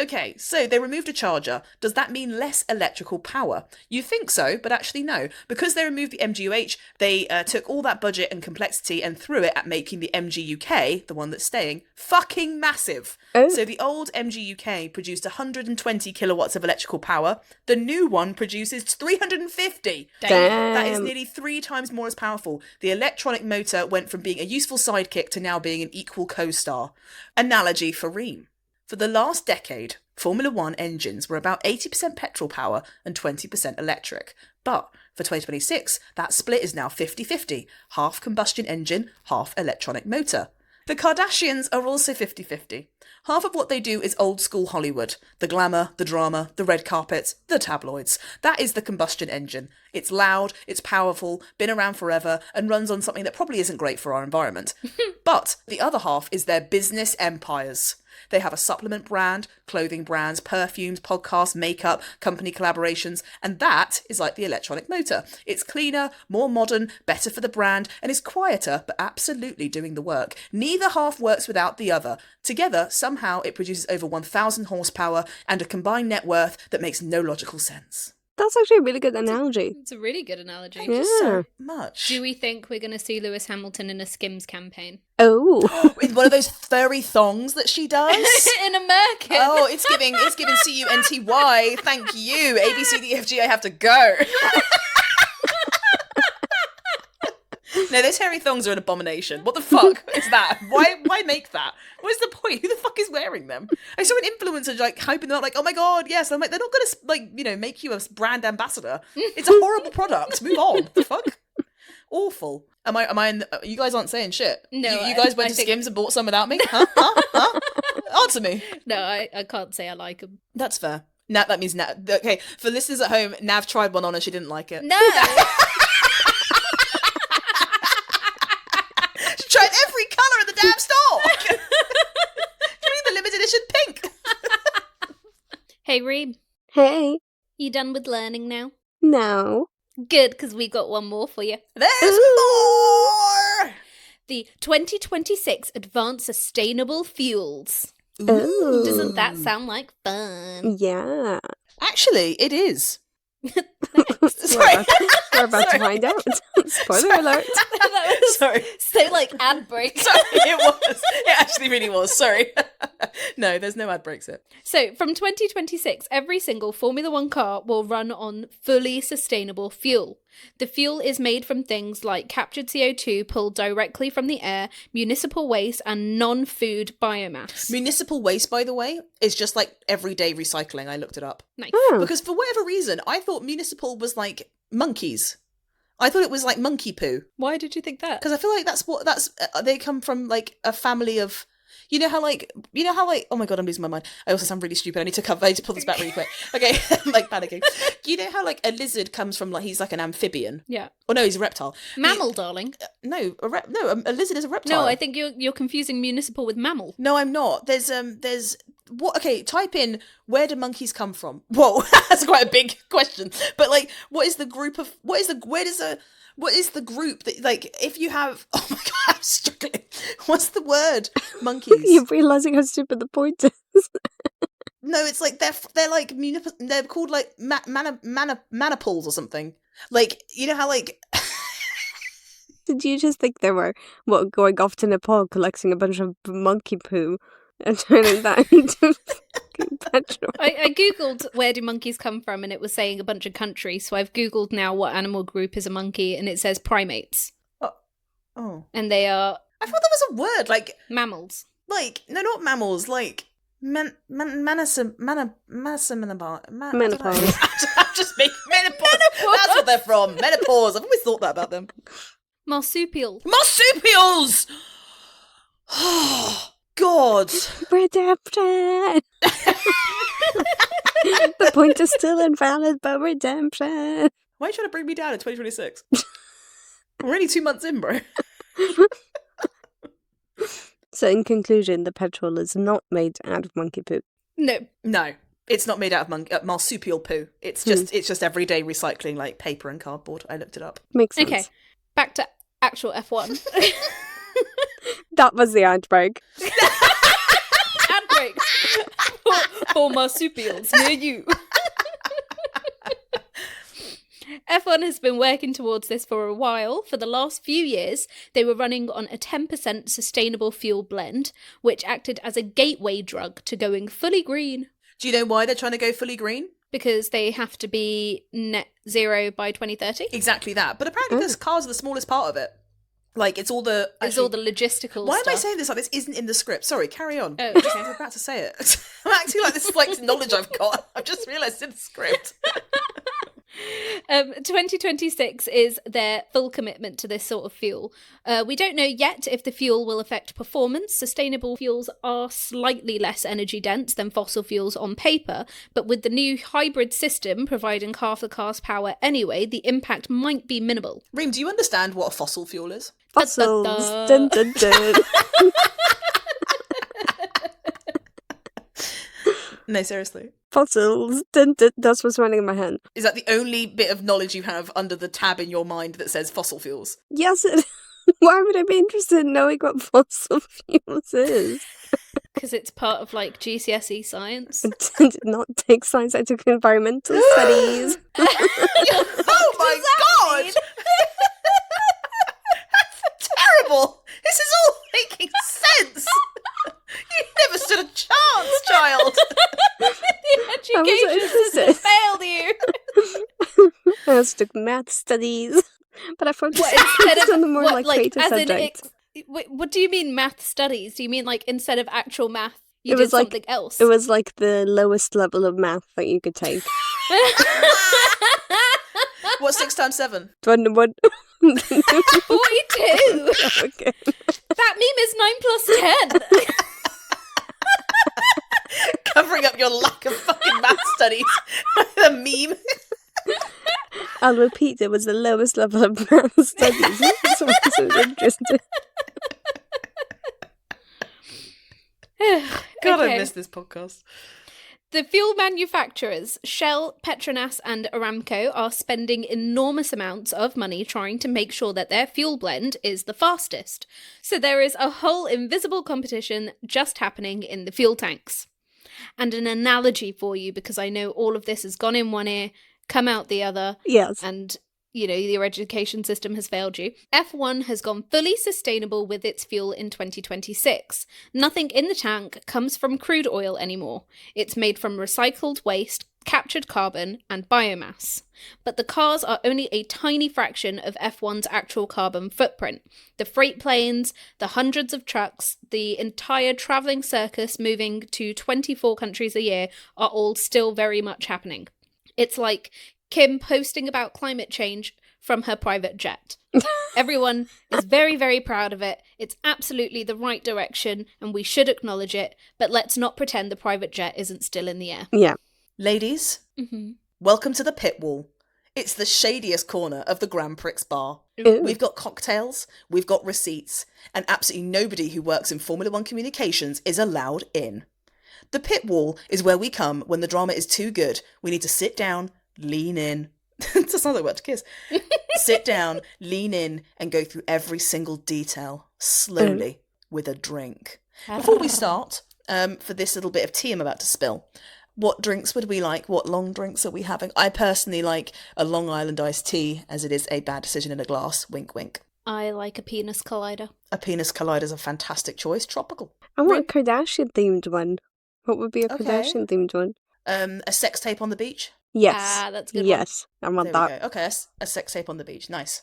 Okay, so they removed a charger. Does that mean less electrical power? You think so, but actually no. Because they removed the MGUH, they took all that budget and complexity and threw it at making the MGUK, the one that's staying, fucking massive. Oh. So the old MGUK produced 120 kilowatts of electrical power. The new one produces 350. Damn. That is nearly 3 times more as powerful. The electronic motor went from being a useful sidekick to now being an equal co-star. Analogy for Ream. For the last decade, Formula 1 engines were about 80% petrol power and 20% electric. But for 2026, that split is now 50-50, half combustion engine, half electronic motor. The Kardashians are also 50-50. Half of what they do is old school Hollywood. The glamour, the drama, the red carpets, the tabloids. That is the combustion engine. It's loud, it's powerful, been around forever, and runs on something that probably isn't great for our environment. But the other half is their business empires. They have a supplement brand, clothing brands, perfumes, podcasts, makeup, company collaborations, and that is like the electronic motor. It's cleaner, more modern, better for the brand, and is quieter, but absolutely doing the work. Neither half works without the other. Together, somehow it produces over 1,000 horsepower and a combined net worth that makes no logical sense. That's actually a really good analogy. It's a really good analogy. Thank you so much. Do we think we're going to see Lewis Hamilton in a Skims campaign? Oh. In one of those furry thongs that she does? In a merkin. Oh, it's giving CUNTY. Thank you. ABCDFG, I have to go. No, those hairy thongs are an abomination. What the fuck is that? Why make that? What is the point? Who the fuck is wearing them? I saw an influencer like hyping them up, like, oh my god, yes. And I'm like, they're not gonna make you a brand ambassador. It's a horrible product. Move on. The fuck? Awful. Am I in you guys aren't saying shit. No, you guys went to Skims and bought some without me? Huh? Answer me. No, I can't say I like them. That's fair. That means Nav. Okay, for listeners at home, Nav tried one on and she didn't like it. No. She tried every colour in the damn store. Including the limited edition pink. Hey, Reem, Hey. you done with learning now? No. Good, because we got one more for you. There's more. The 2026 Advanced Sustainable Fuels. Ooh. Doesn't that sound like fun? Yeah. Actually, it is. Sorry. We're about to find out. Spoiler alert. That was Sorry. so like ad break. Sorry, it was. It actually really was. Sorry. No, there's no ad breaks here. So from 2026, every single Formula One car will run on fully sustainable fuel. The fuel is made from things like captured CO2 pulled directly from the air, municipal waste, and non-food biomass. Municipal waste, by the way, is just like everyday recycling. I looked it up. Nice. Oh. Because for whatever reason, I thought municipal was like monkeys. I thought it was like monkey poo. Why did you think that? Because I feel like they come from like a family of, you know how like, oh my god, I'm losing my mind. I also sound really stupid. I need to pull this back really quick. Okay, I'm like panicking. You know how like a lizard comes from like, he's like an amphibian. Yeah. Oh no, he's a reptile. Mammal, darling. No, a lizard is a reptile. No, I think you're confusing municipal with mammal. No, I'm not. There's what? Okay, type in where do monkeys come from? Whoa, that's quite a big question. But like, what is the group that, like, if you have? Oh my god, I'm struggling. What's the word? Monkeys. You're realising how stupid the point is. No, it's like they're like they're called like maniples or something. Like, you know how like. Did you just think they were going off to Nepal collecting a bunch of monkey poo and turning that into fucking petrol? I googled where do monkeys come from, and it was saying a bunch of countries. So I've googled now what animal group is a monkey, and it says primates. Oh. And they are. I thought there was a word like mammals. Like, no, not mammals. Like menopause. Menopause. I'm just making menopause. That's what they're from. Menopause. I've always thought that about them. Marsupial. Marsupials! Oh, God. Redemption! The point is still invalid, but redemption. Why are you trying to bring me down in 2026? We're only 2 months in, bro. So in conclusion, the petrol is not made out of monkey poo. No, it's not made out of marsupial poo. It's just everyday recycling, like paper and cardboard. I looked it up. Makes sense. Okay, back to actual F1. That was the ad break. Ad break for marsupials near you. F1 has been working towards this for a while. For the last few years, they were running on a 10% sustainable fuel blend, which acted as a gateway drug to going fully green. Do you know why they're trying to go fully green? Because they have to be net zero by 2030. Exactly that. But apparently the cars are the smallest part of it. Like, it's all the logistical Why stuff. am I saying this like this isn't in the script? Sorry, carry on. Oh, okay. I was about to say it. I'm acting like this is like knowledge I've got. I've just realised it's in the script. 2026 is their full commitment to this sort of fuel. We don't know yet if the fuel will affect performance. Sustainable fuels are slightly less energy dense than fossil fuels on paper, but with the new hybrid system providing half the car's power anyway, the impact might be minimal. Reem, do you understand what a fossil fuel is? Fossils. Da-da-da. Dun, dun, dun. No, seriously. Fossils. Dun, dun. That's what's running in my head. Is that the only bit of knowledge you have under the tab in your mind that says fossil fuels? Yes, why would I be interested in knowing what fossil fuels is? Because it's part of like GCSE science. I did not take science, I took environmental studies. Oh my god! That's terrible! This is all making sense! You never stood a chance, child! The education system failed you! I also took math studies, but I focused Instead on of the more what, creative as subjects. What do you mean math studies? Do you mean like instead of actual math, you It did was like- something else? It was like the lowest level of math that you could take. What's 6 times 7? 21. 42! Okay. That meme is 9 plus 10! Covering up your lack of fucking math studies with a meme. I'll repeat, it was the lowest level of math studies. So I was interested. God, Okay. I missed this podcast. The fuel manufacturers, Shell, Petronas and Aramco, are spending enormous amounts of money trying to make sure that their fuel blend is the fastest. So there is a whole invisible competition just happening in the fuel tanks. And an analogy for you, because I know all of this has gone in one ear, come out the other, Yes. and you know, your education system has failed you. F1 has gone fully sustainable with its fuel in 2026. Nothing in the tank comes from crude oil anymore. It's made from recycled waste, captured carbon, and biomass. But the cars are only a tiny fraction of F1's actual carbon footprint. The freight planes, the hundreds of trucks, the entire travelling circus moving to 24 countries a year are all still very much happening. It's like Kim posting about climate change from her private jet. Everyone is very, very proud of it. It's absolutely the right direction and we should acknowledge it, but let's not pretend the private jet isn't still in the air. Yeah. Ladies, welcome to the pit wall. It's the shadiest corner of the Grand Prix bar. Ooh. We've got cocktails, we've got receipts, and absolutely nobody who works in Formula One communications is allowed in. The pit wall is where we come when the drama is too good. We need to sit down, lean in. It sounds like we're about to kiss. Sit down, lean in, and go through every single detail slowly with a drink. Before we start, for this little bit of tea I'm about to spill, what drinks would we like? What long drinks are we having? I personally like a Long Island iced tea, as it is a bad decision in a glass. Wink, wink. I like a penis collider. A penis collider is a fantastic choice. Tropical. I want a Kardashian-themed one. What would be a Okay. Kardashian-themed one? A sex tape on the beach? Yes. Ah, that's a good Yes, I want There we that. go. Okay, a sex tape on the beach. Nice.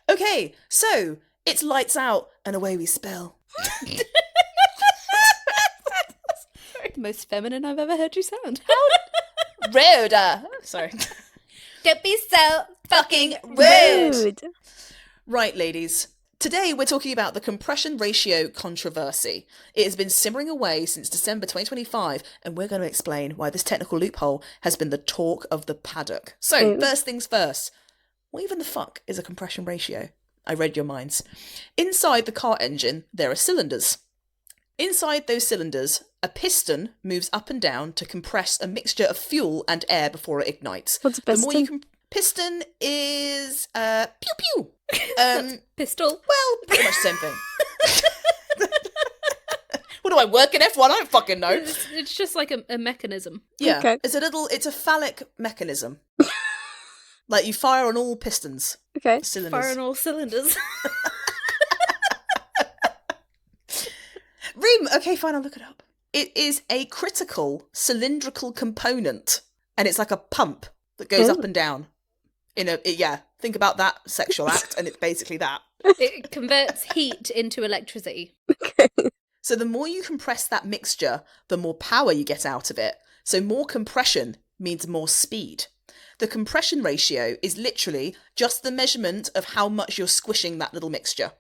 Okay, so it's lights out and away we spill. The most feminine I've ever heard you sound. Rude. Sorry. Don't be so fucking Rude. Right, ladies. Today we're talking about the compression ratio controversy. It has been simmering away since December 2025, and we're going to explain why this technical loophole has been the talk of the paddock. So, first things first, what even the fuck is a compression ratio? I read your minds. Inside the car engine, there are cylinders. Inside those cylinders, a piston moves up and down to compress a mixture of fuel and air before it ignites. What's a The more you piston? piston is pew pew. Pistol. Well, pretty much the same thing. What do I work in F1? I don't fucking know. It's just like a mechanism. Yeah, Okay. it's a phallic mechanism. Like you fire on all pistons, Okay. cylinders. Fire on all cylinders. Reem, okay, fine, I'll look it up. It is a critical cylindrical component, and it's like a pump that goes up and down. Think about that sexual act, and it's basically that. It converts heat into electricity. So the more you compress that mixture, the more power you get out of it. So more compression means more speed. The compression ratio is literally just the measurement of how much you're squishing that little mixture.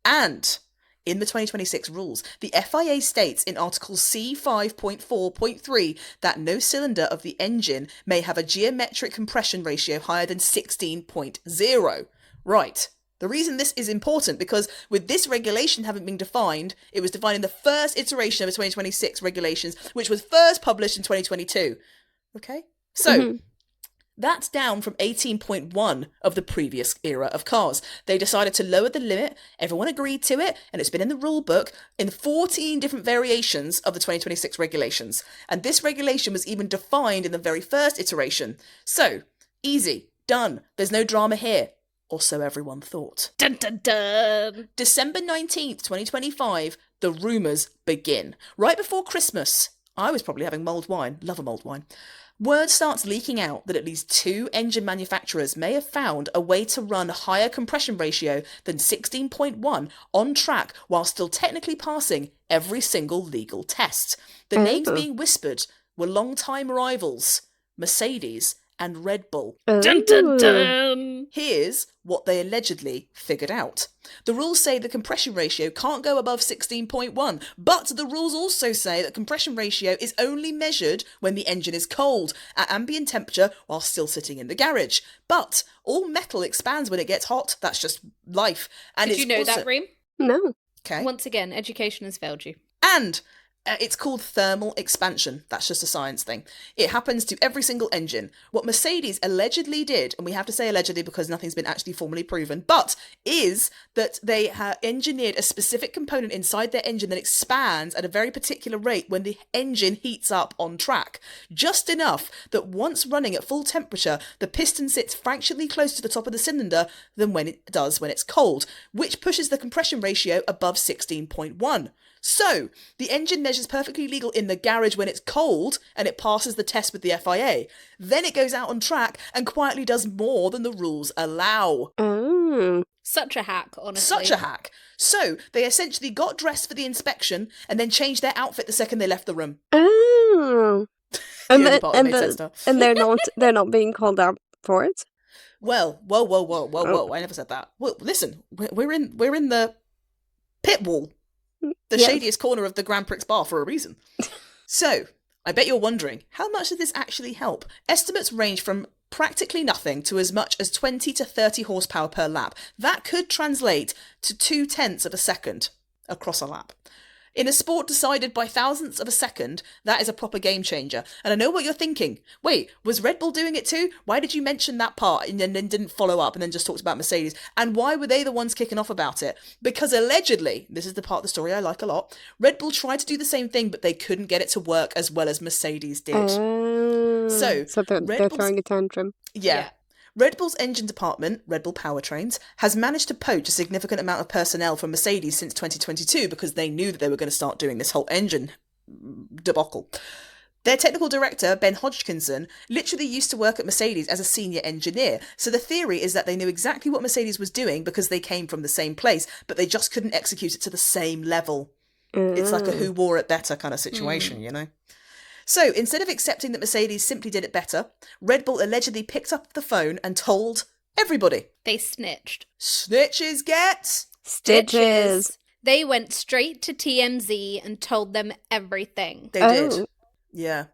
And in the 2026 rules, the FIA states in Article C5.4.3 that no cylinder of the engine may have a geometric compression ratio higher than 16.0. Right. The reason this is important, because with this regulation having been defined, it was defined in the first iteration of the 2026 regulations, which was first published in 2022. Okay? So, that's down from 18.1 of the previous era of cars. They decided to lower the limit, everyone agreed to it, and it's been in the rule book in 14 different variations of the 2026 regulations. And this regulation was even defined in the very first iteration. So, easy, done, there's no drama here. Or so everyone thought. Dun dun dun. December 19th, 2025, the rumours begin. Right before Christmas, I was probably having mulled wine, love a mulled wine. Word starts leaking out that at least 2 engine manufacturers may have found a way to run a higher compression ratio than 16.1 on track while still technically passing every single legal test. The names being whispered were long-time rivals, Mercedes and Red Bull. Dun dun dun. Here's what they allegedly figured out. The rules say the compression ratio can't go above 16.1, but the rules also say that compression ratio is only measured when the engine is cold, at ambient temperature while still sitting in the garage. But all metal expands when it gets hot. That's just life. And Did you know that, Reem? No. Okay. Once again, education has failed you. And it's called thermal expansion. That's just a science thing. It happens to every single engine. What Mercedes allegedly did, and we have to say allegedly because nothing's been actually formally proven, but is that they engineered a specific component inside their engine that expands at a very particular rate when the engine heats up on track. Just enough that once running at full temperature, the piston sits fractionally closer to the top of the cylinder than when it does when it's cold, which pushes the compression ratio above 16.1. So, the engine measures perfectly legal in the garage when it's cold and it passes the test with the FIA. Then it goes out on track and quietly does more than the rules allow. Oh. Such a hack, honestly. Such a hack. So, they essentially got dressed for the inspection and then changed their outfit the second they left the room. Oh. The And, only the, part that and, made sense the, now. and they're not being called out for it. Well, whoa. I never said that. Well, listen, we're in the pit wall. The Yes. shadiest corner of the Grand Prix bar for a reason. So, I bet you're wondering, how much does this actually help? Estimates range from practically nothing to as much as 20 to 30 horsepower per lap. That could translate to 0.2 of a second across a lap. In a sport decided by thousandths of a second, that is a proper game changer. And I know what you're thinking. Wait, was Red Bull doing it too? Why did you mention that part and then didn't follow up and then just talked about Mercedes? And why were they the ones kicking off about it? Because allegedly, this is the part of the story I like a lot, Red Bull tried to do the same thing, but they couldn't get it to work as well as Mercedes did. So they're throwing a tantrum. Yeah. Red Bull's engine department, Red Bull Powertrains, has managed to poach a significant amount of personnel from Mercedes since 2022 because they knew that they were going to start doing this whole engine debacle. Their technical director, Ben Hodgkinson, literally used to work at Mercedes as a senior engineer. So the theory is that they knew exactly what Mercedes was doing because they came from the same place, but they just couldn't execute it to the same level. It's like a who wore it better kind of situation, you know? So, instead of accepting that Mercedes simply did it better, Red Bull allegedly picked up the phone and told everybody. They snitched. Snitches get Stitches. They went straight to TMZ and told them everything. They did. Yeah.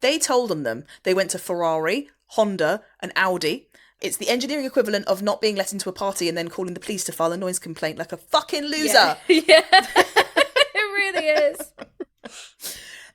They told them. They went to Ferrari, Honda, and Audi. It's the engineering equivalent of not being let into a party and then calling the police to file a noise complaint like a fucking loser. Yeah. It really is.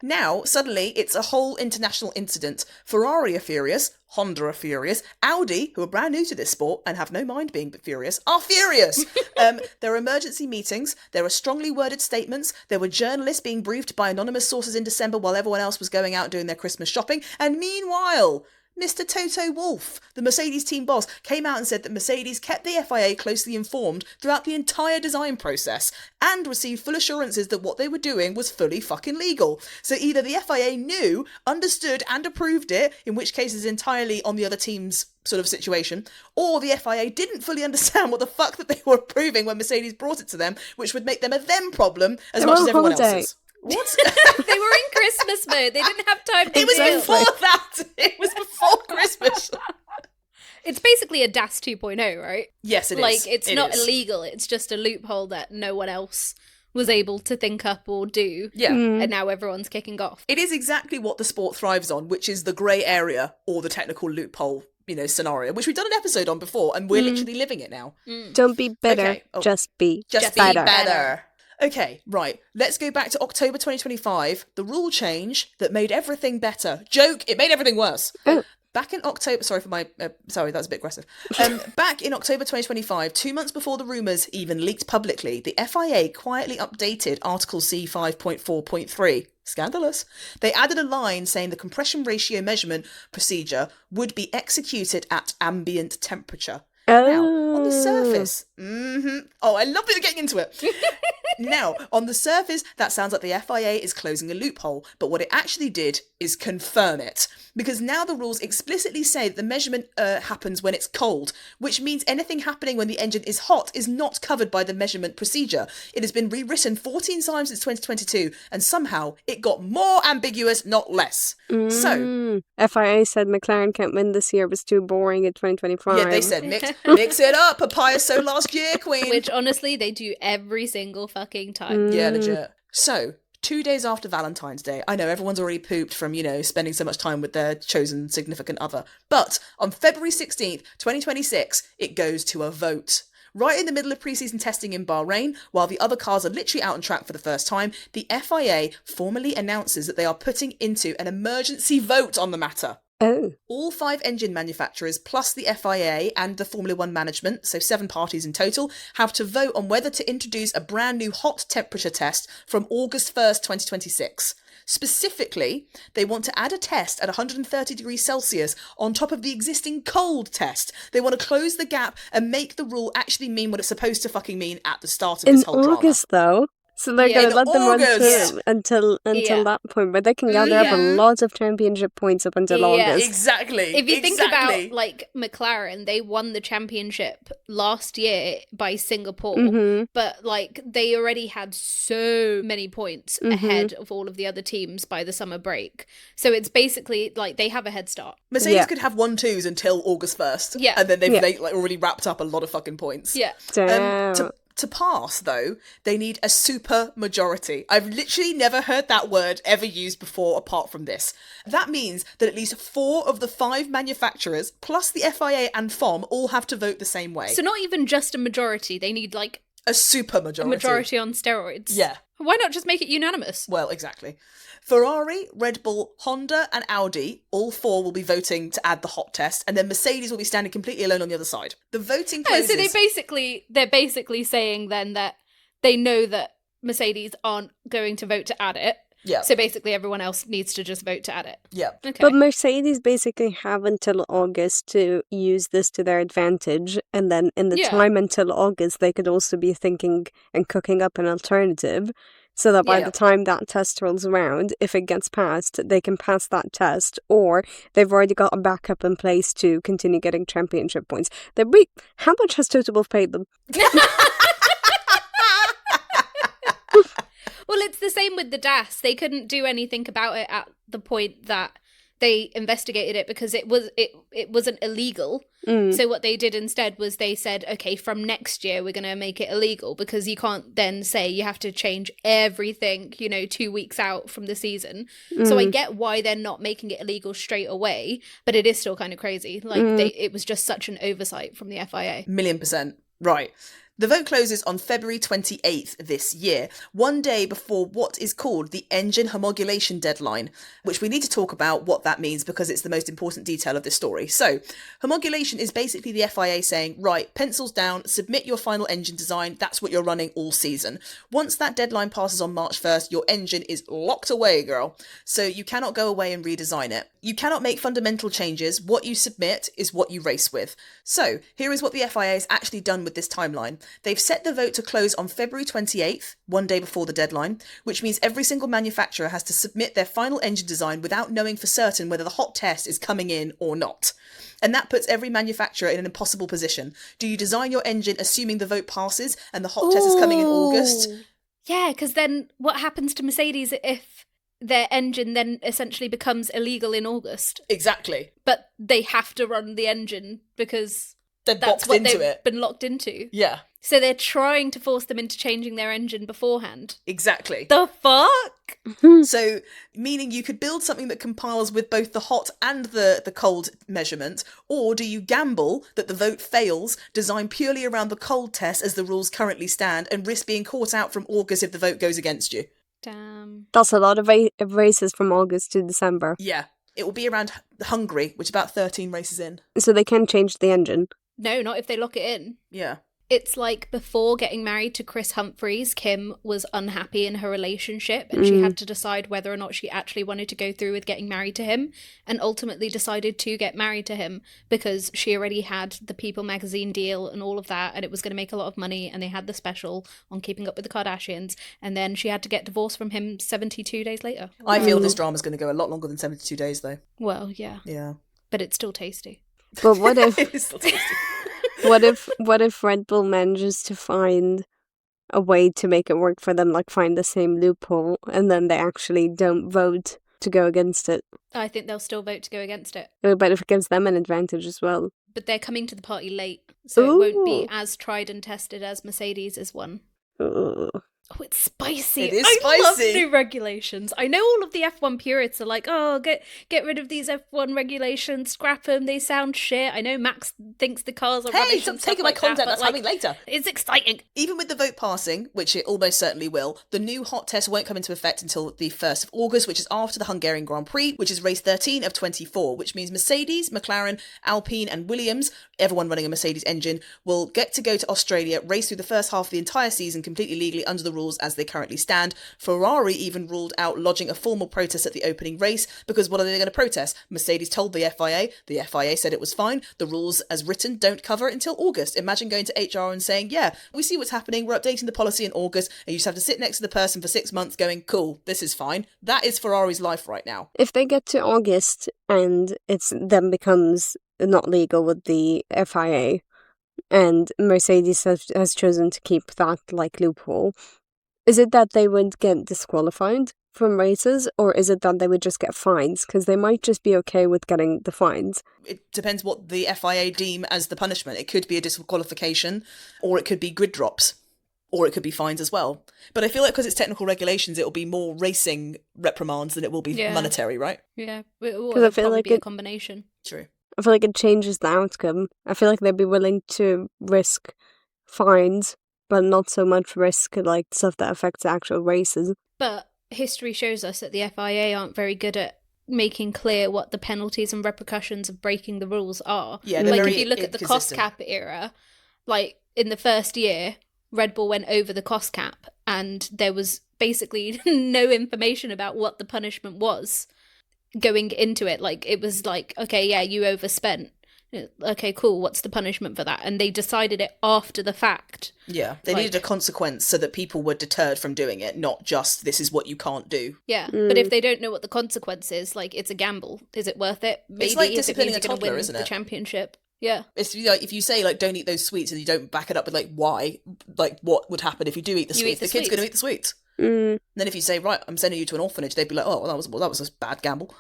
Now, suddenly, it's a whole international incident. Ferrari are furious, Honda are furious, Audi, who are brand new to this sport and have no mind being furious, are furious. There are emergency meetings, there are strongly worded statements, there were journalists being briefed by anonymous sources in December while everyone else was going out doing their Christmas shopping, and meanwhile, Mr. Toto Wolff, the Mercedes team boss, came out and said that Mercedes kept the FIA closely informed throughout the entire design process and received full assurances that what they were doing was fully fucking legal. So either the FIA knew, understood and approved it, in which case is entirely on the other team's sort of situation, or the FIA didn't fully understand what the fuck that they were approving when Mercedes brought it to them, which would make them a them problem as much as everyone else's. What? They were in Christmas mode. They didn't have time to It was before that. It was before Christmas. It's basically a DAS 2.0, right? Yes, it is. Like, it's not is. illegal. It's just a loophole that no one else was able to think up or do. Yeah. And now everyone's kicking off. It is exactly what the sport thrives on, which is the grey area or the technical loophole, scenario, which we've done an episode on before, and we're literally living it now. Don't be bitter, Okay. Oh. just be better. Okay, right. Let's go back to October 2025. The rule change that made everything better. Joke, it made everything worse. Oh. Back in October, sorry, that was a bit aggressive. Back in October 2025, 2 months before the rumours even leaked publicly, the FIA quietly updated Article C 5.4.3. Scandalous. They added a line saying the compression ratio measurement procedure would be executed at ambient temperature. Now, on the surface, oh, I love that you're getting into it. Now, on the surface, that sounds like the FIA is closing a loophole, but what it actually did is confirm it. Because now the rules explicitly say that the measurement happens when it's cold, which means anything happening when the engine is hot is not covered by the measurement procedure. It has been rewritten 14 times since 2022, and somehow it got more ambiguous, not less. So, FIA said McLaren can't win this year, it was too boring in 2025. yeah, they said mix it up, papaya so last year, queen. Which, honestly, they do every single fucking time. Yeah, legit. So, 2 days after Valentine's Day, I know everyone's already pooped from, spending so much time with their chosen significant other. But on February 16th, 2026, it goes to a vote. Right in the middle of pre-season testing in Bahrain, while the other cars are literally out on track for the first time, the FIA formally announces that they are putting into an emergency vote on the matter. Oh. All 5 engine manufacturers, plus the FIA and the Formula One management, so 7 parties in total, have to vote on whether to introduce a brand new hot temperature test from August 1st, 2026. Specifically, they want to add a test at 130 degrees Celsius on top of the existing cold test. They want to close the gap and make the rule actually mean what it's supposed to fucking mean at the start of this whole drama. In August, though. So they're going to let them run August. through until that point, but they can gather up a lot of championship points up until August. Exactly. If you think about, like, McLaren, they won the championship last year by Singapore, but, like, they already had so many points ahead of all of the other teams by the summer break. So it's basically, like, they have a head start. Mercedes could have 1-2s until August 1st. Yeah. And then they've like, already wrapped up a lot of fucking points. Yeah. Damn. To pass, though, they need a super majority. I've literally never heard that word ever used before apart from this. That means that at least 4 of the 5 manufacturers, plus the FIA and FOM, all have to vote the same way. So not even just a majority, they need, like, a super majority. a majority on steroids. Yeah. Why not just make it unanimous? Well, exactly. Ferrari, Red Bull, Honda, and Audi, all four will be voting to add the hot test, and then Mercedes will be standing completely alone on the other side. The voting closes... So they're basically saying then that they know that Mercedes aren't going to vote to add it. Yeah. So basically everyone else needs to just vote to add it. Yeah. Okay. But Mercedes basically have until August to use this to their advantage, and then in the time until August, they could also be thinking and cooking up an alternative, so that by the time that test rolls around, if it gets passed, they can pass that test, or they've already got a backup in place to continue getting championship points. How much has Toto Wolff paid them? Well, it's the same with the DAS. They couldn't do anything about it at the point that they investigated it because it wasn't illegal. So what they did instead was they said, okay, from next year we're going to make it illegal, because you can't then say you have to change everything, 2 weeks out from the season. So I get why they're not making it illegal straight away, but it is still kind of crazy. Like it was just such an oversight from the FIA. 1,000,000%. Right. The vote closes on February 28th this year, one day before what is called the engine homologation deadline, which we need to talk about what that means because it's the most important detail of this story. So, homologation is basically the FIA saying, right, pencils down, submit your final engine design, that's what you're running all season. Once that deadline passes on March 1st, your engine is locked away, girl. So you cannot go away and redesign it. You cannot make fundamental changes. What you submit is what you race with. So, here is what the FIA has actually done with this timeline. They've set the vote to close on February 28th, one day before the deadline, which means every single manufacturer has to submit their final engine design without knowing for certain whether the hot test is coming in or not. And that puts every manufacturer in an impossible position. Do you design your engine assuming the vote passes and the hot test is coming in August? Yeah, because then what happens to Mercedes if their engine then essentially becomes illegal in August? Exactly. But they have to run the engine because that's what they've been locked into. Yeah. So they're trying to force them into changing their engine beforehand. Exactly. The fuck? So, meaning you could build something that compiles with both the hot and the cold measurement, or do you gamble that the vote fails, design purely around the cold test as the rules currently stand, and risk being caught out from August if the vote goes against you? Damn. That's a lot of races from August to December. Yeah. It will be around Hungary, which is about 13 races in. So they can change the engine. No, not if they lock it in. Yeah. It's like before getting married to Chris Humphries, Kim was unhappy in her relationship and she had to decide whether or not she actually wanted to go through with getting married to him, and ultimately decided to get married to him because she already had the People magazine deal and all of that, and it was going to make a lot of money, and they had the special on Keeping Up with the Kardashians, and then she had to get divorced from him 72 days later. I feel this drama's going to go a lot longer than 72 days, though. Well, yeah. Yeah. But it's still tasty. But what if... It's still tasty. What if Red Bull manages to find a way to make it work for them, like find the same loophole, and then they actually don't vote to go against it? I think they'll still vote to go against it. But if it gives them an advantage as well. But they're coming to the party late, so Ooh. it won't be as tried and tested as Mercedes is one. Ugh. Oh, it's spicy. It is I love spicy. new regulations. I know all of the F1 purists are like, oh, get rid of these F1 regulations, scrap them, they sound shit. I know Max thinks the cars are rubbish. Stop and taking stuff my like content, that, that's but, coming later. It's exciting. Even with the vote passing, which it almost certainly will, the new hot test won't come into effect until the 1st of August, which is after the Hungarian Grand Prix, which is race 13 of 24, which means Mercedes, McLaren, Alpine and Williams, everyone running a Mercedes engine, will get to go to Australia, race through the first half of the entire season completely legally under the rules as they currently stand. Ferrari even ruled out lodging a formal protest at the opening race, because what are they going to protest? Mercedes told the FIA said it was fine, the rules as written don't cover it until August. Imagine going to HR and saying, yeah, we see what's happening, we're updating the policy in August, and you just have to sit next to the person for 6 months going, cool, this is fine. That is Ferrari's life right now. If they get to August and it's then becomes not legal with the FIA, and Mercedes has chosen to keep that like loophole, is it that they would get disqualified from races, or is it that they would just get fines? Because they might just be okay with getting the fines. It depends what the FIA deem as the punishment. It could be a disqualification, or it could be grid drops, or it could be fines as well. But I feel like because it's technical regulations, it will be more racing reprimands than it will be monetary, right? Yeah, it'll I feel probably like be a combination. True. I feel like it changes the outcome. I feel like they'd be willing to risk fines but not so much risk like stuff that affects the actual races. But history shows us that the FIA aren't very good at making clear what the penalties and repercussions of breaking the rules are. Yeah, like if you look at the cost cap era, like in the first year, Red Bull went over the cost cap and there was basically no information about what the punishment was going into it. Like it was like, okay, yeah, you overspent. Okay, cool, what's the punishment for that? And they decided it after the fact. Yeah, they needed a consequence so that people were deterred from doing it, not just this is what you can't do. Yeah, but if they don't know what the consequence is, like it's a gamble. Is it worth it? Maybe it's like if it disciplining means a you're going to toddler, win isn't the it? championship. Yeah. It's like if you say like don't eat those sweets and you don't back it up with like why, like what would happen if you do eat the sweets? The kid's going to eat the sweets. And then if you say right, I'm sending you to an orphanage, they'd be like, oh, well, that was a bad gamble.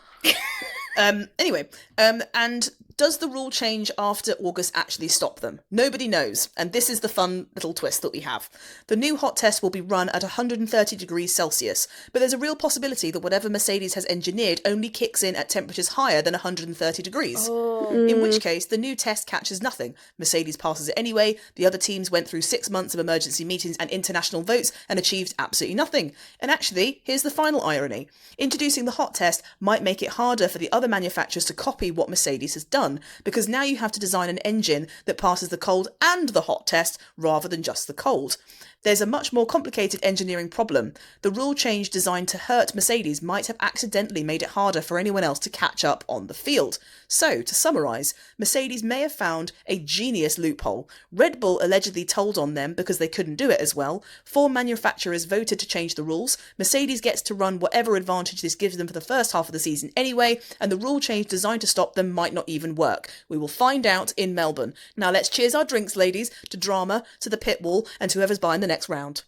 Anyway, and does the rule change after August actually stop them? Nobody knows, and this is the fun little twist that we have. The new hot test will be run at 130 degrees Celsius, but there's a real possibility that whatever Mercedes has engineered only kicks in at temperatures higher than 130 degrees. In which case, the new test catches nothing. Mercedes passes it anyway, the other teams went through 6 months of emergency meetings and international votes and achieved absolutely nothing. And actually, here's the final irony. Introducing the hot test might make it harder for the other manufacturers to copy what Mercedes has done, because now you have to design an engine that passes the cold and the hot test rather than just the cold. There's a much more complicated engineering problem. The rule change designed to hurt Mercedes might have accidentally made it harder for anyone else to catch up on the field. So, to summarise, Mercedes may have found a genius loophole. Red Bull allegedly told on them because they couldn't do it as well. 4 manufacturers voted to change the rules. Mercedes gets to run whatever advantage this gives them for the first half of the season anyway, and the rule change designed to stop them might not even work. We will find out in Melbourne. Now let's cheers our drinks, ladies, to drama, to the pit wall, and to whoever's buying the next round.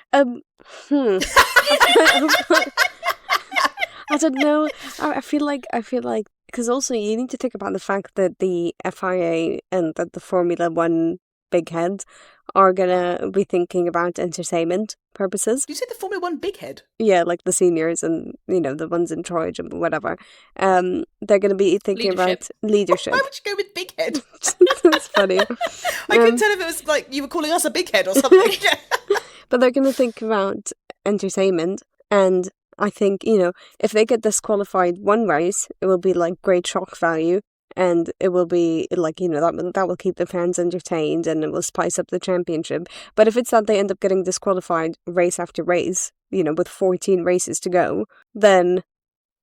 I don't know. I feel like because also you need to think about the fact that the FIA and that the Formula One big heads are gonna be thinking about entertainment purposes. Did you say the Formula One big head? Yeah, like the seniors and the ones in charge and whatever. They're gonna be thinking about leadership. Why would you go with big head? That's funny. I couldn't tell if it was like you were calling us a big head or something. But they're gonna think about entertainment, and I think if they get disqualified one race, it will be like great shock value. And it will be like, that will keep the fans entertained and it will spice up the championship. But if it's that they end up getting disqualified race after race, with 14 races to go, then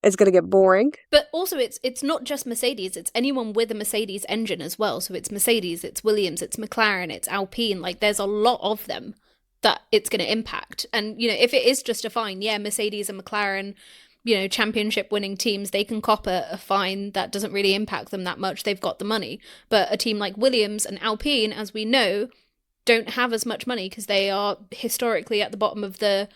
it's going to get boring. But also it's not just Mercedes, it's anyone with a Mercedes engine as well. So it's Mercedes, it's Williams, it's McLaren, it's Alpine. Like there's a lot of them that it's going to impact. And, if it is just a fine, yeah, Mercedes and McLaren, championship winning teams, they can cop a fine that doesn't really impact them that much. They've got the money. But a team like Williams and Alpine, as we know, don't have as much money because they are historically at the bottom of the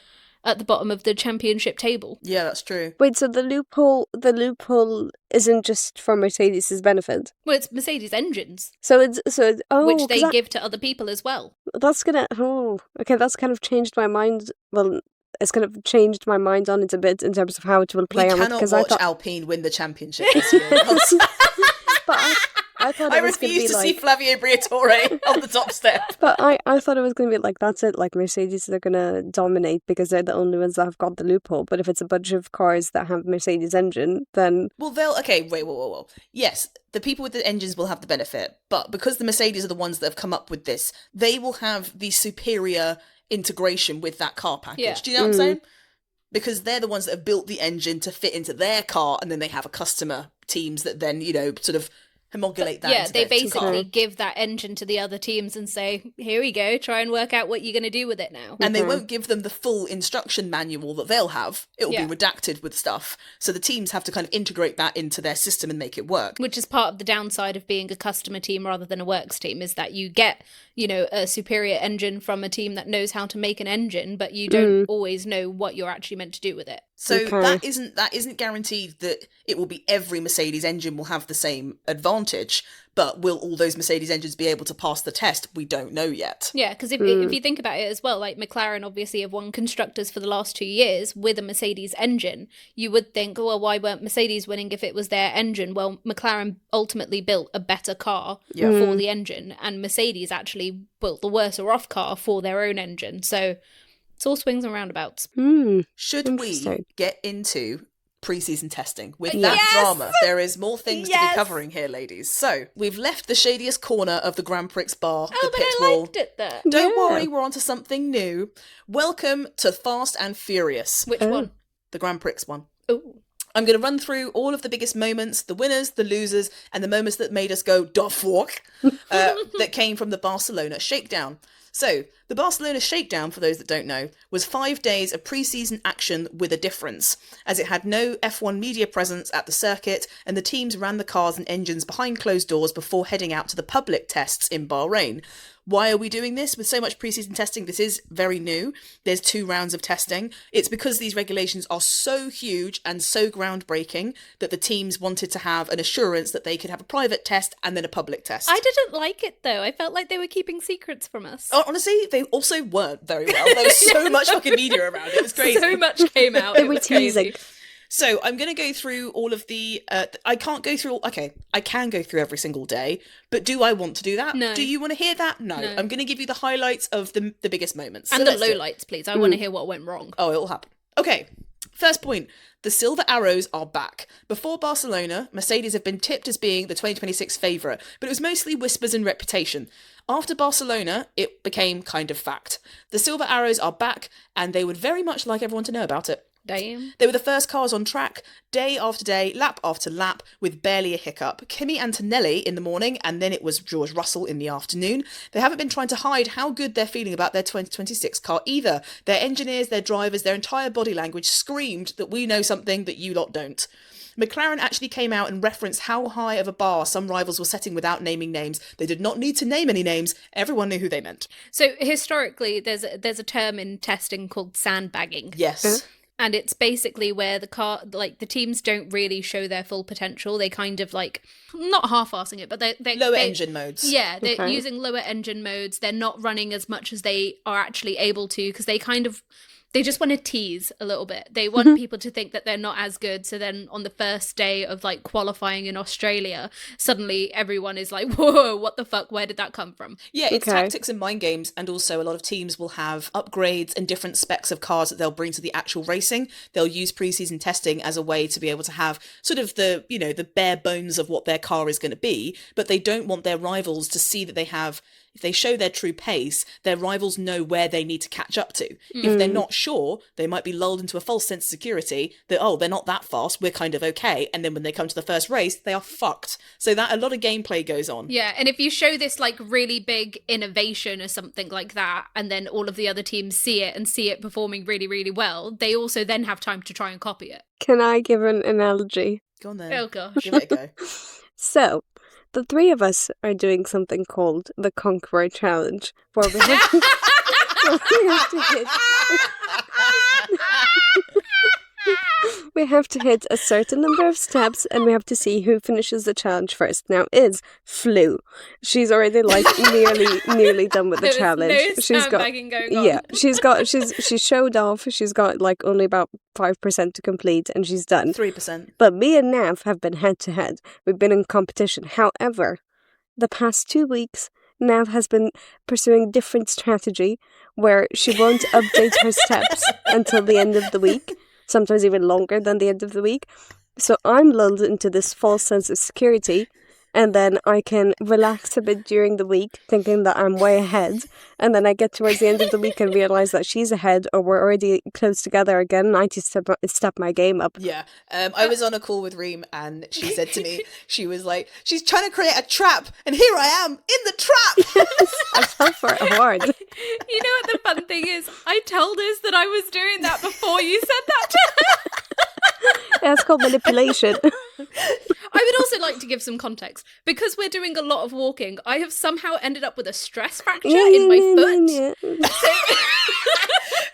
championship table. Yeah, that's true. Wait, so the loophole isn't just for Mercedes' benefit? Well, it's Mercedes engines. So it's which they give to other people as well. That's kind of changed my mind. Well, it's kind of changed my mind on it a bit in terms of how it will play we on it. We cannot watch Alpine win the championship this year. But I thought I refuse to see Flavio Briatore on the top step. But I thought it was going to be like, that's it, like Mercedes, they're going to dominate because they're the only ones that have got the loophole. But if it's a bunch of cars that have Mercedes engine, then... Well, whoa. Yes, the people with the engines will have the benefit. But because the Mercedes are the ones that have come up with this, they will have the superior integration with that car package. Yeah. Do you know what I'm saying? Because they're the ones that have built the engine to fit into their car, and then they have a customer teams that then, sort of homologate that. Yeah, they basically give that engine to the other teams and say, here we go, try and work out what you're going to do with it now. And they won't give them the full instruction manual that they'll have. It'll be redacted with stuff. So the teams have to kind of integrate that into their system and make it work. Which is part of the downside of being a customer team rather than a works team, is that you get, a superior engine from a team that knows how to make an engine, but you don't always know what you're actually meant to do with it. So Okay. that isn't guaranteed that it will be every Mercedes engine will have the same advantage, but will all those Mercedes engines be able to pass the test? We don't know yet. Yeah, because if you think about it as well, like McLaren obviously have won constructors for the last 2 years with a Mercedes engine. You would think, well, why weren't Mercedes winning if it was their engine? Well, McLaren ultimately built a better car for the engine, and Mercedes actually built the worse off car for their own engine. So it's all swings and roundabouts. Should we Interesting. get into pre-season testing with that Yes! drama? There is more things to be Yes! covering here, ladies. So we've left the shadiest corner of the Grand Prix bar, Oh, the but pit I wall. liked it there. Don't Yeah. worry, we're onto something new. Welcome to Fast and Furious, Which one? the Grand Prix one. Oh, I'm going to run through all of the biggest moments, the winners, the losers, and the moments that made us go, da fuck, that came from the Barcelona shakedown. So, the Barcelona shakedown, for those that don't know, was 5 days of pre-season action with a difference, as it had no F1 media presence at the circuit, and the teams ran the cars and engines behind closed doors before heading out to the public tests in Bahrain. Why are we doing this with so much pre-season testing? This is very new. There's 2 rounds of testing. It's because these regulations are so huge and so groundbreaking that the teams wanted to have an assurance that they could have a private test and then a public test. I didn't like it though. I felt like they were keeping secrets from us. Honestly, they also weren't very well. There was so much fucking media around it. It was crazy. So much came out. They It were was crazy. teasing. So I'm going to go through all of the... I can't go through... Okay, I can go through every single day, but do I want to do that? No. Do you want to hear that? No. No. I'm going to give you the highlights of the biggest moments. And So the let's do it. lowlights, please. I want to hear what went wrong. Oh, it'll happen. Okay, first point. The Silver Arrows are back. Before Barcelona, Mercedes have been tipped as being the 2026 favourite, but it was mostly whispers and reputation. After Barcelona, it became kind of fact. The Silver Arrows are back, and they would very much like everyone to know about it. Damn. They were the first cars on track, day after day, lap after lap, with barely a hiccup. Kimi Antonelli in the morning, and then it was George Russell in the afternoon. They haven't been trying to hide how good they're feeling about their 2026 car either. Their engineers, their drivers, their entire body language screamed that we know something that you lot don't. McLaren actually came out and referenced how high of a bar some rivals were setting without naming names. They did not need to name any names. Everyone knew who they meant. So historically, there's a term in testing called sandbagging. Yes. And it's basically where the car, like the teams don't really show their full potential. They kind of like, not half-assing it, but they're Lower engine modes. Yeah, they're Okay. using lower engine modes. They're not running as much as they are actually able to because they just want to tease a little bit. They want people to think that they're not as good. So then on the first day of like qualifying in Australia, suddenly everyone is like, whoa, what the fuck? Where did that come from? Yeah, it's Okay. tactics and mind games, and also a lot of teams will have upgrades and different specs of cars that they'll bring to the actual racing. They'll use pre-season testing as a way to be able to have sort of the, you know, the bare bones of what their car is going to be, but they don't want their rivals to see that they have, if they show their true pace, their rivals know where they need to catch up to. If they're not sure, they might be lulled into a false sense of security that, oh, they're not that fast, we're kind of okay, and then when they come to the first race, they are fucked. So that a lot of gameplay goes on. Yeah, and if you show this like really big innovation or something like that, and then all of the other teams see it and see it performing really, really well, they also then have time to try and copy it. Can I give an analogy? Go on then. Oh gosh. Give it a go. So, the 3 of us are doing something called the Conqueror Challenge, where we have to, where we have to hit. We have to hit a certain number of steps, and we have to see who finishes the challenge first. Now, Iz flew. She's already like nearly done with the There was challenge. no She's got sandbagging going on. yeah. She's showed off. She's got like only about 5% to complete, and she's done. 3%. But me and Nav have been head to head. We've been in competition. However, the past 2 weeks, Nav has been pursuing different strategy where she won't update her steps until the end of the week, sometimes even longer than the end of the week. So I'm lulled into this false sense of security, and then I can relax a bit during the week thinking that I'm way ahead, and then I get towards the end of the week and realise that she's ahead or we're already close together again, and I just step my game up. Yeah. I was on a call with Reem, and she said to me, she was like, she's trying to create a trap, and here I am in the trap. I fell for it hard. You know what the fun thing is? I told us that I was doing that before you said that to her. That's called manipulation. I would also like to give some context. Because we're doing a lot of walking, I have somehow ended up with a stress fracture in my foot.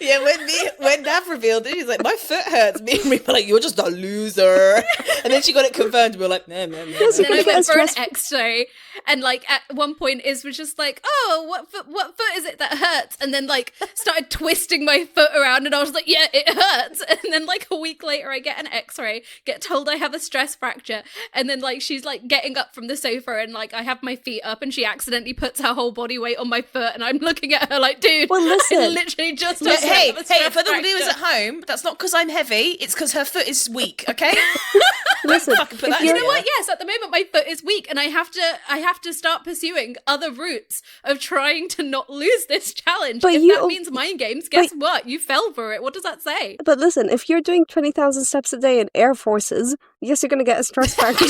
Yeah, when Nav revealed it. She's like, my foot hurts. Me and we were like, you're just a loser. And then she got it confirmed. We were like, no. And then I went for an X-ray, and like at one point Iz was just like, oh, what foot is it that hurts? And then like started twisting my foot around, and I was like, yeah, it hurts. And then like a week later I get an X-ray, get told I have a stress fracture, and then like she's like getting up from the sofa, and like I have my feet up, and she accidentally puts her whole body weight on my foot, and I'm looking at her like, dude, Well, listen. I literally just hey, for the viewers at home, that's not because I'm heavy, it's because her foot is weak, okay? Listen, Fucking put that You in know there. what? Yes, at the moment my foot is weak, and I have to start pursuing other routes of trying to not lose this challenge. But if you- that means mind games, guess what? You fell for it. What does that say? but listen, if you're doing 20,000 steps a day in Air Forces, yes, you're going to get a stress fracture.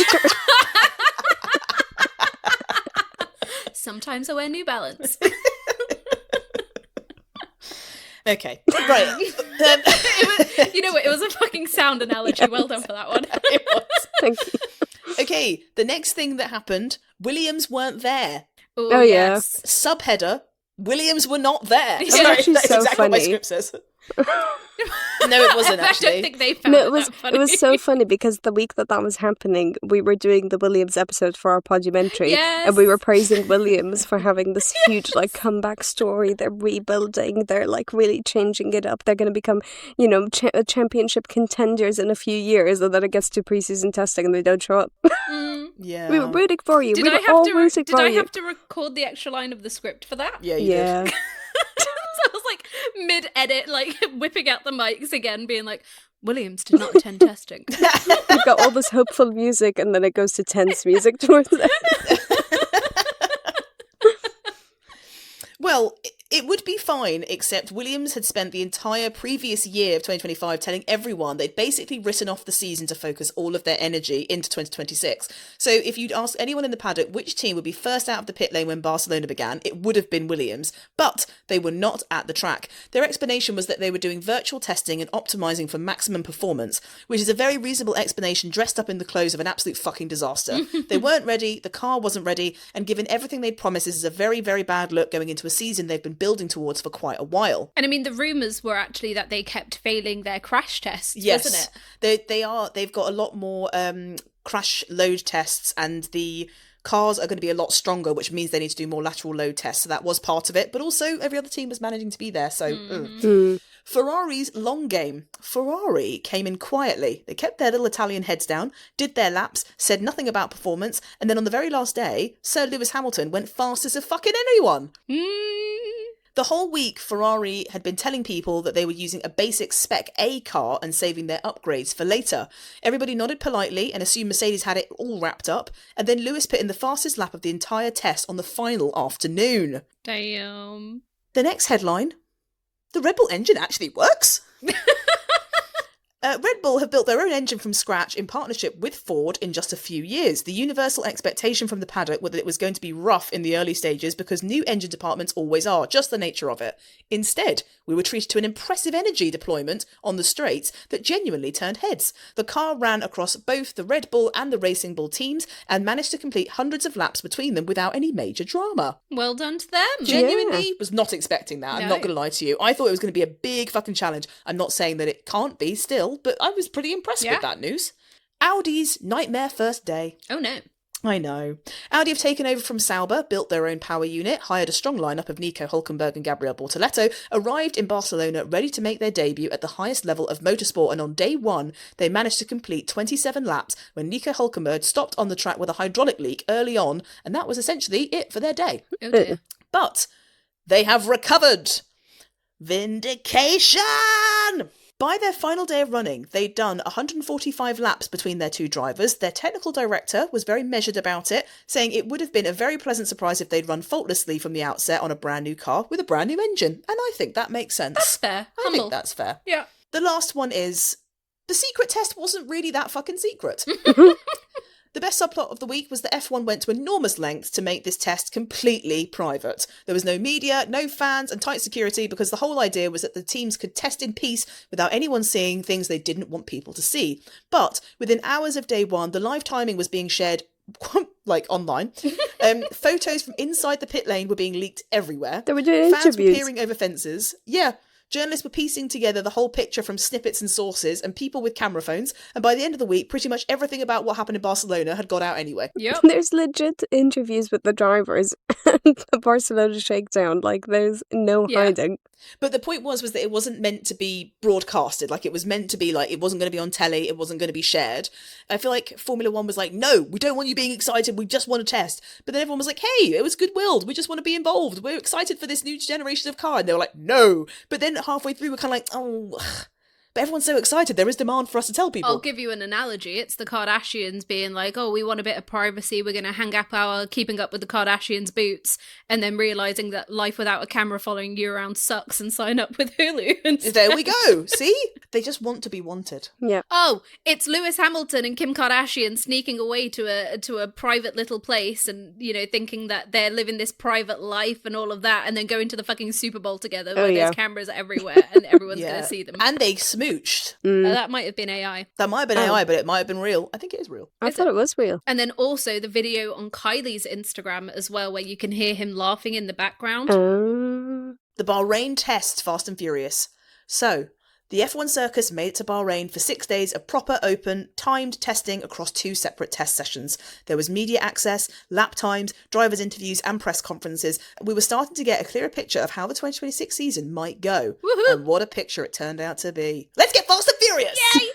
Sometimes I wear New Balance. Okay, right. You know what? It was a fucking sound analogy. Well done for that one. It was. Thank you. Okay, the next thing that happened, Williams weren't there. Ooh, Oh, yeah. yes. Subheader, Williams were not there. That's Sorry, actually that's so exactly what my funny. script says. No, it wasn't I actually. don't think they found No, that funny. it was so funny because the week that was happening, we were doing the Williams episode for our podumentary, Yes. and we were praising Williams for having this huge like comeback story. They're rebuilding. They're like really changing it up. They're going to become, championship contenders in a few years, and then it gets to preseason testing and they don't show up. Mm. Yeah. We were rooting for you. Did we I were have all to? rooting Did for I you. have to record the extra line of the script for that? Yeah, you Yeah. did. So I was like mid-edit, like whipping out the mics again, being like, Williams did not attend testing. You've got all this hopeful music, and then it goes to tense music towards it. Well, it would be fine, except Williams had spent the entire previous year of 2025 telling everyone they'd basically written off the season to focus all of their energy into 2026. So if you'd ask anyone in the paddock which team would be first out of the pit lane when Barcelona began, it would have been Williams. But they were not at the track. Their explanation was that they were doing virtual testing and optimising for maximum performance, which is a very reasonable explanation dressed up in the clothes of an absolute fucking disaster. They weren't ready, the car wasn't ready, and given everything they'd promised, this is a very, very bad look going into a season they've been building towards for quite a while. And I mean, the rumours were actually that they kept failing their crash tests, Yes, wasn't it? they've got a lot more crash load tests, and the cars are going to be a lot stronger, which means they need to do more lateral load tests. So that was part of it, but also every other team was managing to be there. So Ferrari's long game. Ferrari came in quietly. They kept their little Italian heads down, did their laps, said nothing about performance, and then on the very last day, Sir Lewis Hamilton went fastest of fucking anyone. The whole week, Ferrari had been telling people that they were using a basic Spec A car and saving their upgrades for later. Everybody nodded politely and assumed Mercedes had it all wrapped up, and then Lewis put in the fastest lap of the entire test on the final afternoon. Damn. The next headline, the Red Bull engine actually works. Red Bull have built their own engine from scratch in partnership with Ford in just a few years. The universal expectation from the paddock was that it was going to be rough in the early stages because new engine departments always are, just the nature of it. Instead, we were treated to an impressive energy deployment on the straights that genuinely turned heads. The car ran across both the Red Bull and the Racing Bull teams and managed to complete hundreds of laps between them without any major drama. Well done to them. Genuinely was not expecting that. I'm No. not going to lie to you. I thought it was going to be a big fucking challenge. I'm not saying that it can't be still, but I was pretty impressed Yeah. with that news. Audi's nightmare first day. Oh no. I know. Audi have taken over from Sauber, built their own power unit, hired a strong lineup of Nico Hülkenberg and Gabriel Bortoletto, arrived in Barcelona ready to make their debut at the highest level of motorsport, and on day one, they managed to complete 27 laps when Nico Hülkenberg stopped on the track with a hydraulic leak early on, and that was essentially it for their day. Oh dear. But they have recovered. Vindication! By their final day of running, they'd done 145 laps between their two drivers. Their technical director was very measured about it, saying it would have been a very pleasant surprise if they'd run faultlessly from the outset on a brand new car with a brand new engine. And I think that makes sense. That's fair. I Humble. think that's fair. Yeah. The last one is, the secret test wasn't really that fucking secret. The best subplot of the week was that F1 went to enormous lengths to make this test completely private. There was no media, no fans, and tight security because the whole idea was that the teams could test in peace without anyone seeing things they didn't want people to see. But within hours of day one, the live timing was being shared like online. Photos from inside the pit lane were being leaked everywhere. They were doing Fans were interviews. peering over fences. Yeah. Journalists were piecing together the whole picture from snippets and sources and people with camera phones, and by the end of the week, pretty much everything about what happened in Barcelona had got out anyway. Yep. There's legit interviews with the drivers and the Barcelona shakedown. Like, there's no hiding. But the point was that it wasn't meant to be broadcasted. Like, it was meant to be like, it wasn't going to be on telly, it wasn't going to be shared. I feel like Formula One was like, no, we don't want you being excited, we just want to test. But then everyone was like, hey, it was goodwill, we just want to be involved, we're excited for this new generation of car. And they were like, no. But then halfway through, we're kind of like, oh, but everyone's so excited, there is demand for us to tell people. I'll give you an analogy. It's the Kardashians being like, oh, we want a bit of privacy, we're going to hang up our Keeping Up with the Kardashians boots, and then realising that life without a camera following you around sucks and sign up with Hulu instead. There we go. See? They just want to be wanted. Yeah. Oh, it's Lewis Hamilton and Kim Kardashian sneaking away to a private little place and, you know, thinking that they're living this private life and all of that, and then going to the fucking Super Bowl together where there's cameras everywhere and everyone's going to see them. And they smooched. That might have been AI. That might have been AI, but it might have been real. I think it is real. I thought it was real. And then also the video on Kylie's Instagram as well, where you can hear him laughing in the background. The Bahrain test, Fast and Furious. So, the F1 circus made it to Bahrain for 6 days of proper, open, timed testing across 2 separate test sessions. There was media access, lap times, drivers' interviews and press conferences. We were starting to get a clearer picture of how the 2026 season might go. Woohoo! And what a picture it turned out to be. Let's get Fast and Furious! Yay!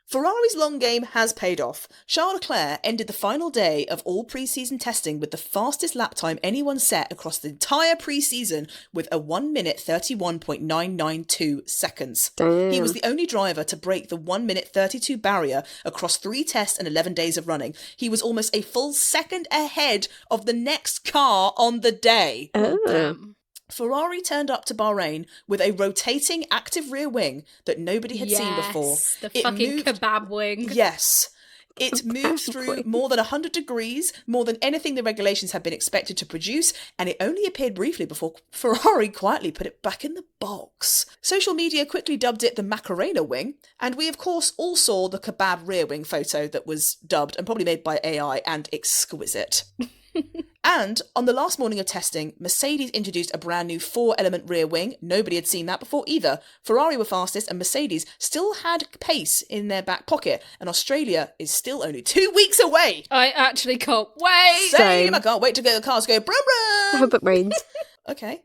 Ferrari's long game has paid off. Charles Leclerc ended the final day of all pre-season testing with the fastest lap time anyone set across the entire pre-season with a 1 minute 31.992 seconds. Damn. He was the only driver to break the 1 minute 32 barrier across 3 tests and 11 days of running. He was almost a full second ahead of the next car on the day. Damn. Ferrari turned up to Bahrain with a rotating active rear wing that nobody had seen before. The fucking kebab wing. Yes. It moved through more than 100 degrees, more than anything the regulations had been expected to produce, and it only appeared briefly before Ferrari quietly put it back in the box. Social media quickly dubbed it the Macarena wing, and we of course all saw the kebab rear wing photo that was dubbed and probably made by AI and exquisite. And on the last morning of testing, Mercedes introduced a brand new 4-element rear wing. Nobody had seen that before either. Ferrari were fastest and Mercedes still had pace in their back pocket. And Australia is still only 2 weeks away. I actually can't wait. Same. I can't wait to go. The cars go brum I brum. hope it rains. Okay.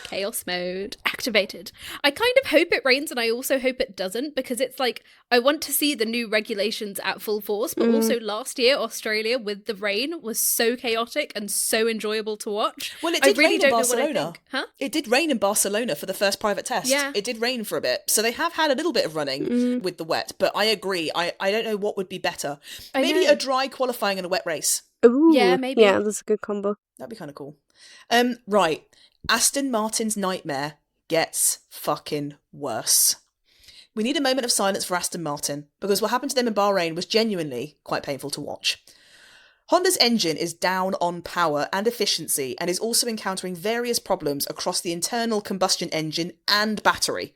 Chaos mode activated. I kind of hope it rains, and I also hope it doesn't, because it's like I want to see the new regulations at full force, but also last year Australia with the rain was so chaotic and so enjoyable to watch. Well, it did rain in Barcelona. What I think. Huh? It did rain in Barcelona for the first private test. Yeah. It did rain for a bit. So they have had a little bit of running with the wet, but I agree. I don't know what would be better. Maybe a dry qualifying and a wet race. Ooh, Yeah, maybe. Yeah, that's a good combo. That'd be kind of cool. Right. Aston Martin's nightmare gets fucking worse. We need a moment of silence for Aston Martin, because what happened to them in Bahrain was genuinely quite painful to watch. Honda's engine is down on power and efficiency and is also encountering various problems across the internal combustion engine and battery.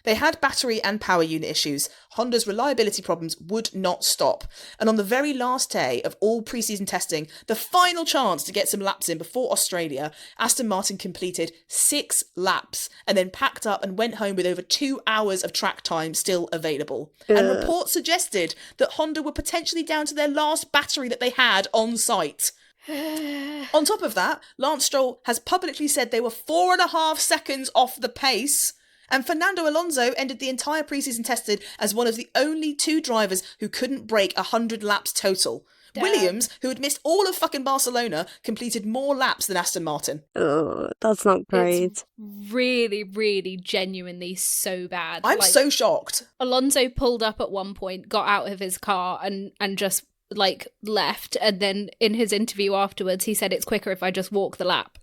They had battery and power unit issues. Honda's reliability problems would not stop. And on the very last day of all pre-season testing, the final chance to get some laps in before Australia, Aston Martin completed 6 laps and then packed up and went home with over 2 hours of track time still available. And reports suggested that Honda were potentially down to their last battery that they had on site. On top of that, Lance Stroll has publicly said they were 4.5 seconds off the pace. And Fernando Alonso ended the entire preseason testing as one of the only 2 drivers who couldn't break 100 laps total. Damn. Williams, who had missed all of fucking Barcelona, completed more laps than Aston Martin. Oh, that's not great. It's really, really genuinely so bad. I'm so shocked. Alonso pulled up at one point, got out of his car and just like left, and then in his interview afterwards he said it's quicker if I just walk the lap.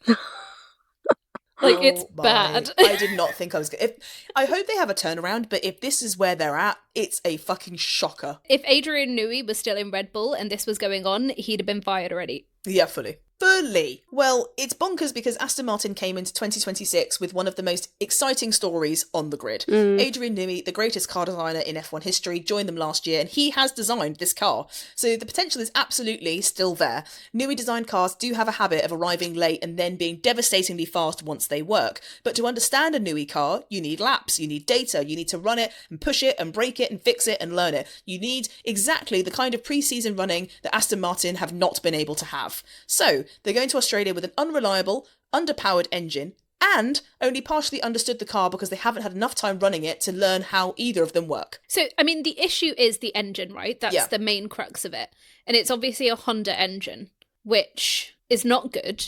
Like, it's bad. I did not think I was good. I hope they have a turnaround, but if this is where they're at, it's a fucking shocker. If Adrian Newey was still in Red Bull and this was going on, he'd have been fired already. Yeah, fully. Fully. Well, it's bonkers because Aston Martin came into 2026 with one of the most exciting stories on the grid. Adrian Newey, the greatest car designer in F1 history, joined them last year, and he has designed this car. So the potential is absolutely still there. Newey designed cars do have a habit of arriving late and then being devastatingly fast once they work. But to understand a Newey car, you need laps, you need data, you need to run it and push it and break it and fix it and learn it. You need exactly the kind of pre-season running that Aston Martin have not been able to have. So they're going to Australia with an unreliable, underpowered engine and only partially understood the car because they haven't had enough time running it to learn how either of them work. So, I mean, the issue is the engine, right? That's the main crux of it. And it's obviously a Honda engine, which is not good.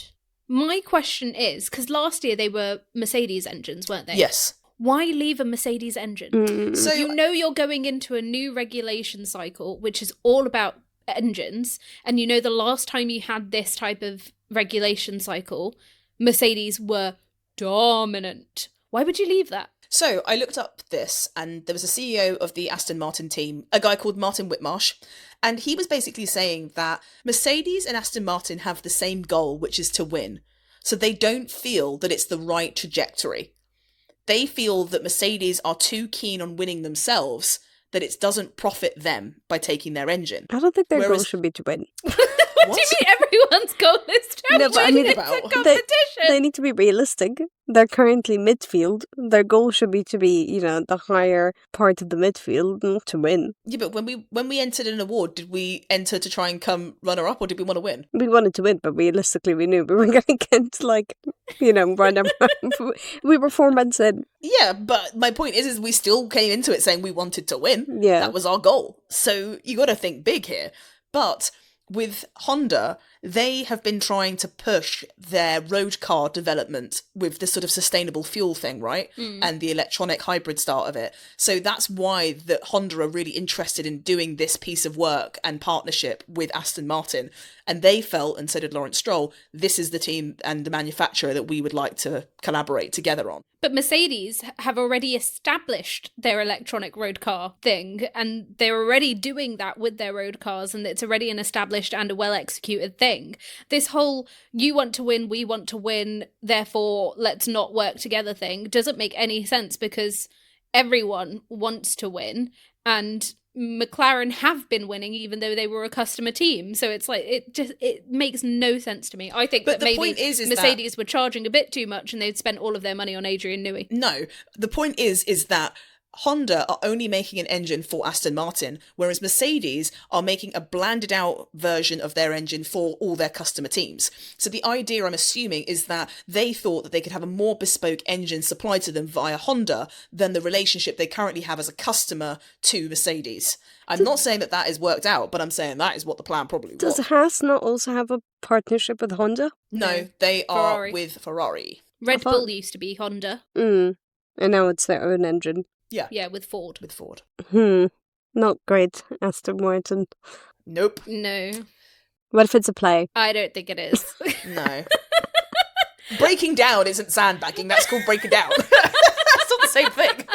My question is, because last year they were Mercedes engines, weren't they? Yes. Why leave a Mercedes engine? So you know you're going into a new regulation cycle, which is all about engines, and you know the last time you had this type of regulation cycle, Mercedes were dominant. Why would you leave that? So I looked up this, and there was a CEO of the Aston Martin team, a guy called Martin Whitmarsh, and he was basically saying that Mercedes and Aston Martin have the same goal, which is to win. So they don't feel that it's the right trajectory. They feel that Mercedes are too keen on winning themselves, that it doesn't profit them by taking their engine. I don't think their goal should be to win. What do you mean everyone's goal is to win? No, but I mean, it's a competition. They need to be realistic. They're currently midfield. Their goal should be to be, you know, the higher part of the midfield, not to win. Yeah, but when we entered an award, did we enter to try and come runner-up, or did we want to win? We wanted to win, but realistically we knew we were going to get, like, you know, run around. We were 4 months in. Yeah, but my point is we still came into it saying we wanted to win. Yeah. That was our goal. So you got to think big here. But with Honda, they have been trying to push their road car development with this sort of sustainable fuel thing, right? And the electronic hybrid start of it. So that's why that Honda are really interested in doing this piece of work and partnership with Aston Martin. And they felt, and so did Lawrence Stroll, this is the team and the manufacturer that we would like to collaborate together on. But Mercedes have already established their electronic road car thing, and they're already doing that with their road cars, and it's already an established and a well-executed thing. This whole, you want to win, we want to win, therefore let's not work together thing doesn't make any sense, because everyone wants to win, and McLaren have been winning even though they were a customer team. So it's like, it makes no sense to me. I think But that the maybe point is Mercedes were charging a bit too much and they'd spent all of their money on Adrian Newey. No, the point is that Honda are only making an engine for Aston Martin, whereas Mercedes are making a blanded out version of their engine for all their customer teams. So the idea, I'm assuming, is that they thought that they could have a more bespoke engine supplied to them via Honda than the relationship they currently have as a customer to Mercedes. I'm not saying that is worked out, but I'm saying that is what the plan probably was. Does Haas not also have a partnership with Honda? No, they are Ferrari. with Ferrari. Red Bull used to be Honda. And now it's their own engine. Yeah, with Ford. With Ford. Not great, Aston Martin. Nope. No. What if it's a play? I don't think it is. No. Breaking down isn't sandbagging, that's called breaking down. That's not the same thing.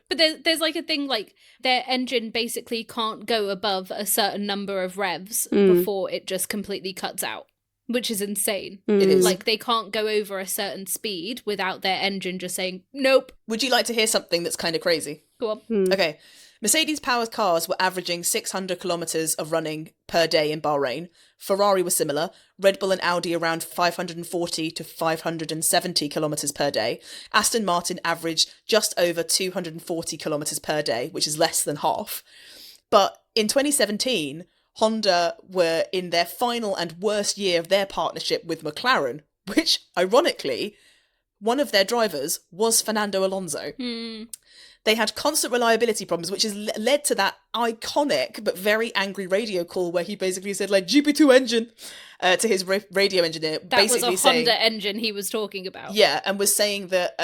But there's like a thing, like their engine basically can't go above a certain number of revs before it just completely cuts out, which is insane. It is. Like they can't go over a certain speed without their engine just saying, nope. Would you like to hear something that's kind of crazy? Go on. Okay. Mercedes powered cars were averaging 600 kilometres of running per day in Bahrain. Ferrari was similar. Red Bull and Audi around 540 to 570 kilometres per day. Aston Martin averaged just over 240 kilometres per day, which is less than half. But in 2017, Honda were in their final and worst year of their partnership with McLaren, which, ironically, one of their drivers was Fernando Alonso. They had constant reliability problems, which has led to that iconic but very angry radio call where he basically said, like, GP2 engine to his radio engineer. That basically was a saying, Honda engine he was talking about. Yeah, and was saying that,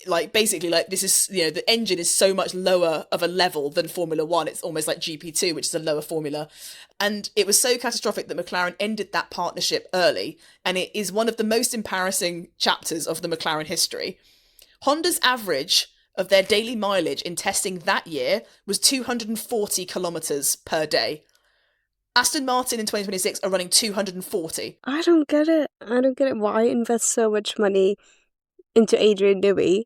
this is, the engine is so much lower of a level than Formula 1. It's almost like GP2, which is a lower formula. And it was so catastrophic that McLaren ended that partnership early. And it is one of the most embarrassing chapters of the McLaren history. Honda's average of their daily mileage in testing that year was 240 kilometres per day. Aston Martin in 2026 are running 240. I don't get it. I don't get it. Why invest so much money into Adrian Newey,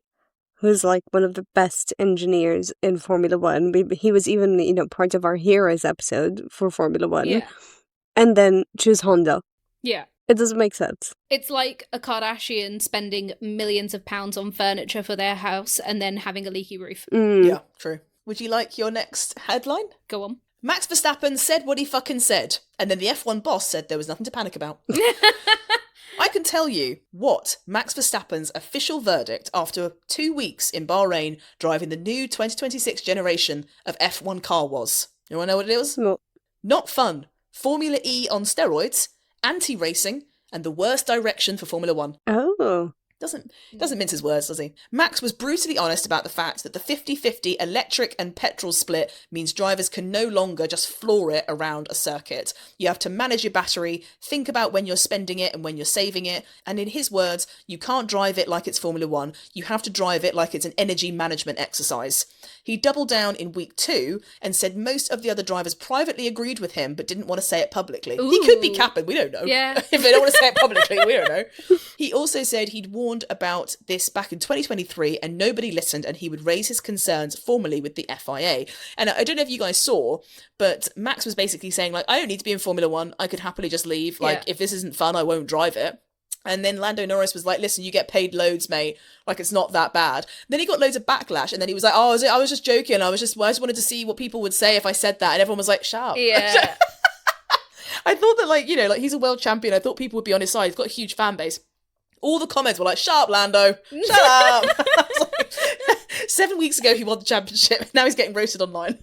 who's like one of the best engineers in Formula One? He was even, part of our Heroes episode for Formula One. Yeah. And then choose Honda. Yeah. It doesn't make sense. It's like a Kardashian spending millions of pounds on furniture for their house and then having a leaky roof. Yeah, true. Would you like your next headline? Go on. Max Verstappen said what he fucking said, and then the F1 boss said there was nothing to panic about. I can tell you what Max Verstappen's official verdict after 2 weeks in Bahrain driving the new 2026 generation of F1 car was. You want to know what it was? No. Not fun. Formula E on steroids, anti-racing, and the worst direction for Formula One. Oh. Doesn't mince his words, does he? Max was brutally honest about the fact that the 50-50 electric and petrol split means drivers can no longer just floor it around a circuit. You have to manage your battery, think about when you're spending it and when you're saving it, and in his words, you can't drive it like it's Formula One, you have to drive it like it's an energy management exercise. He doubled down in week 2 and said most of the other drivers privately agreed with him but didn't want to say it publicly. Ooh. He could be capping, we don't know. Yeah. If they don't want to say it publicly, we don't know. He also said he'd warned about this back in 2023 and nobody listened, and he would raise his concerns formally with the FIA. And I don't know if you guys saw, but Max was basically saying, like, I don't need to be in Formula One. I could happily just leave. Like, if this isn't fun, I won't drive it. And then Lando Norris was like, listen, you get paid loads, mate. Like, it's not that bad. Then he got loads of backlash. And then he was like, I was just joking. I just wanted to see what people would say if I said that. And everyone was like, shut up. Yeah. I thought that, like, he's a world champion. I thought people would be on his side. He's got a huge fan base. All the comments were like, shut up, Lando. Shut up. I was like, 7 weeks ago, he won the championship. Now he's getting roasted online.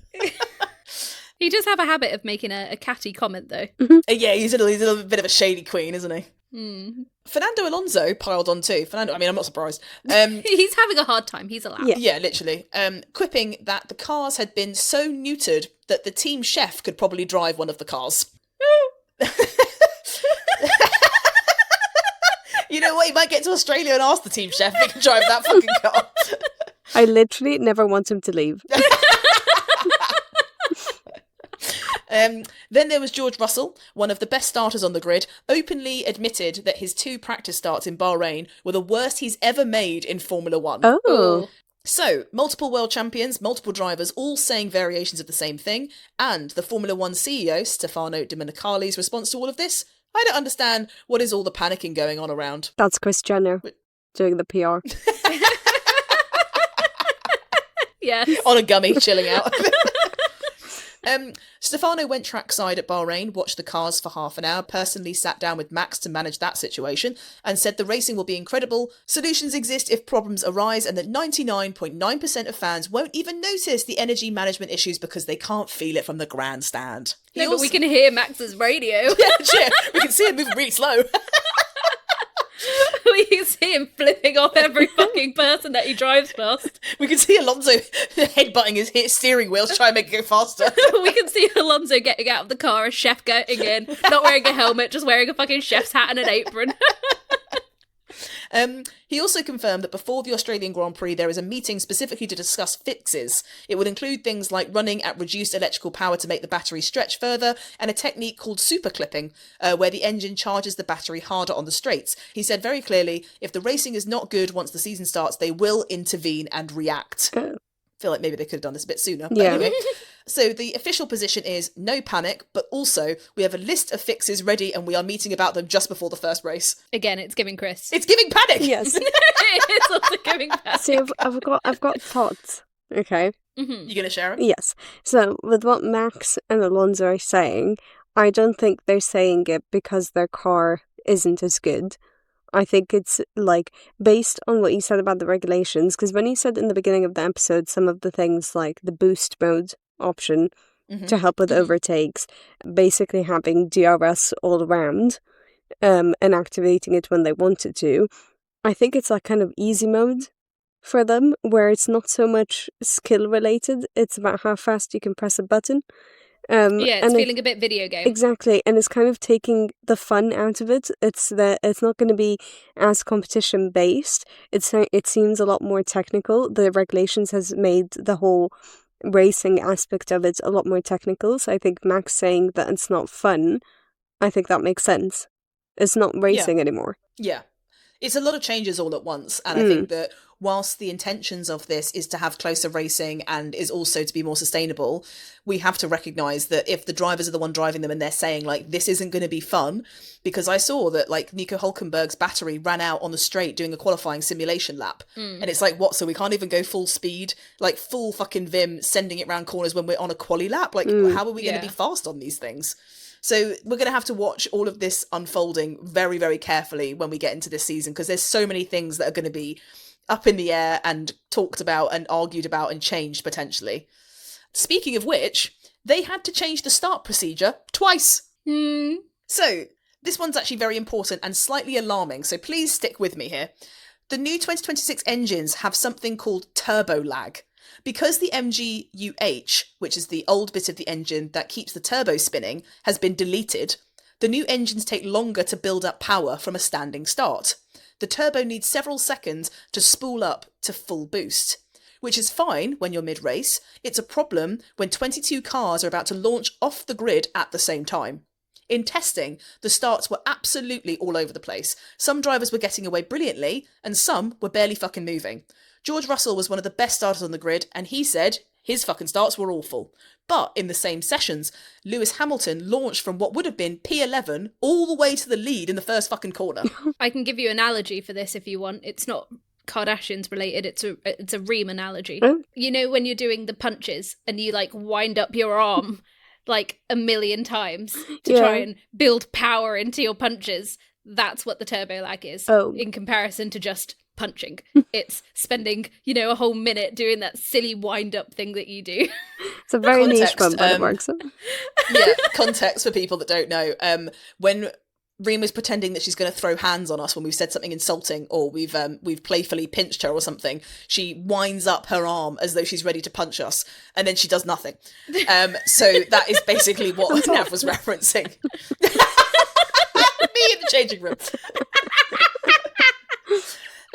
He does have a habit of making a catty comment, though. Yeah, he's a little bit of a shady queen, isn't he? Mm. Fernando Alonso piled on too. I'm not surprised. He's having a hard time. He's allowed. Yeah, literally. Quipping that the cars had been so neutered that the team chef could probably drive one of the cars. You know what? He might get to Australia and ask the team chef if he can drive that fucking car. I literally never want him to leave. Then there was George Russell, one of the best starters on the grid, openly admitted that his 2 practice starts in Bahrain were the worst he's ever made in Formula One. Oh. So, multiple world champions, multiple drivers, all saying variations of the same thing, and the Formula One CEO, Stefano Domenicali's response to all of this, I don't understand what is all the panicking going on around. That's Chris Jenner doing the PR. Yeah. On a gummy, chilling out. Stefano went trackside at Bahrain, watched the cars for half an hour, personally sat down with Max to manage that situation, and said the racing will be incredible, solutions exist if problems arise, and that 99.9% of fans won't even notice the energy management issues because they can't feel it from the grandstand. But we can hear Max's radio. Yeah, we can see him moving really slow. We can see him flipping off every fucking person that he drives past. We can see Alonso headbutting his steering wheel to try and make it go faster. We can see Alonso getting out of the car, a chef getting in, not wearing a helmet, just wearing a fucking chef's hat and an apron. He also confirmed that before the Australian Grand Prix there is a meeting specifically to discuss fixes. It would include things like running at reduced electrical power to make the battery stretch further, and a technique called super clipping, where the engine charges the battery harder on the straights. He said very clearly, if the racing is not good once the season starts, they will intervene and react. I feel like maybe they could have done this a bit sooner. But Yeah. anyway. So the official position is no panic, but also we have a list of fixes ready and we are meeting about them just before the first race. Again, it's giving Chris. It's giving panic! Yes. It's also giving panic. See, I've got thoughts. Okay. Mm-hmm. You gonna share it? Yes. So with what Max and Alonso are saying, I don't think they're saying it because their car isn't as good. I think it's like based on what you said about the regulations, because when you said in the beginning of the episode some of the things like the boost mode option to help with overtakes, basically having DRS all around and activating it when they wanted to, I think it's like kind of easy mode for them, where it's not so much skill related, it's about how fast you can press a button. It's feeling a bit video game. Exactly, and it's kind of taking the fun out of it. It's not going to be as competition based. It seems a lot more technical. The regulations has made the whole racing aspect of it's a lot more technical. So I think Max saying that it's not fun, I think that makes sense. It's not racing anymore. Yeah. It's a lot of changes all at once. And I think that whilst the intentions of this is to have closer racing and is also to be more sustainable, we have to recognise that if the drivers are the one driving them and they're saying, like, this isn't going to be fun, because I saw that, like, Nico Hulkenberg's battery ran out on the straight doing a qualifying simulation lap. And it's like, what, so we can't even go full speed, like full fucking Vim, sending it round corners when we're on a quali lap? Like, how are we going to be fast on these things? So we're going to have to watch all of this unfolding very, very carefully when we get into this season, because there's so many things that are going to be up in the air and talked about and argued about and changed potentially. Speaking of which, they had to change the start procedure twice. So this one's actually very important and slightly alarming, so please stick with me here. The new 2026 engines have something called turbo lag. Because the MGUH, which is the old bit of the engine that keeps the turbo spinning, has been deleted, the new engines take longer to build up power from a standing start. The turbo needs several seconds to spool up to full boost, which is fine when you're mid-race. It's a problem when 22 cars are about to launch off the grid at the same time. In testing, the starts were absolutely all over the place. Some drivers were getting away brilliantly, and some were barely fucking moving. George Russell was one of the best starters on the grid, and he said his fucking starts were awful. But in the same sessions, Lewis Hamilton launched from what would have been P11 all the way to the lead in the first fucking corner. I can give you an analogy for this if you want. It's not Kardashians related, it's a Reem analogy. You know when you're doing the punches and you like wind up your arm like a million times to try and build power into your punches? That's what the turbo lag is in comparison to just punching. It's spending, a whole minute doing that silly wind-up thing that you do. It's a very niche one, but it works. Yeah, context for people that don't know. When Reem was pretending that she's going to throw hands on us when we've said something insulting or we've playfully pinched her or something, she winds up her arm as though she's ready to punch us, and then she does nothing. So that is basically what Nav was referencing. Me in the changing room.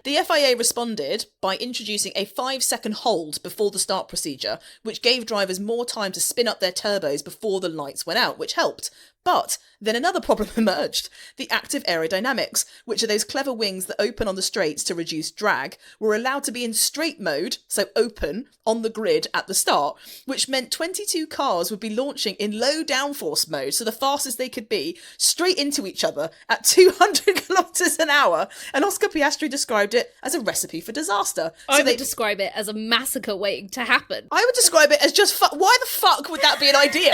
The FIA responded by introducing a 5-second hold before the start procedure, which gave drivers more time to spin up their turbos before the lights went out, which helped. But then another problem emerged. The active aerodynamics, which are those clever wings that open on the straights to reduce drag, were allowed to be in straight mode, so open, on the grid at the start, which meant 22 cars would be launching in low downforce mode, so the fastest they could be, straight into each other at 200 kilometres an hour, and Oscar Piastri described it as a recipe for disaster. I would describe it as a massacre waiting to happen. I would describe it as just why the fuck would that be an idea?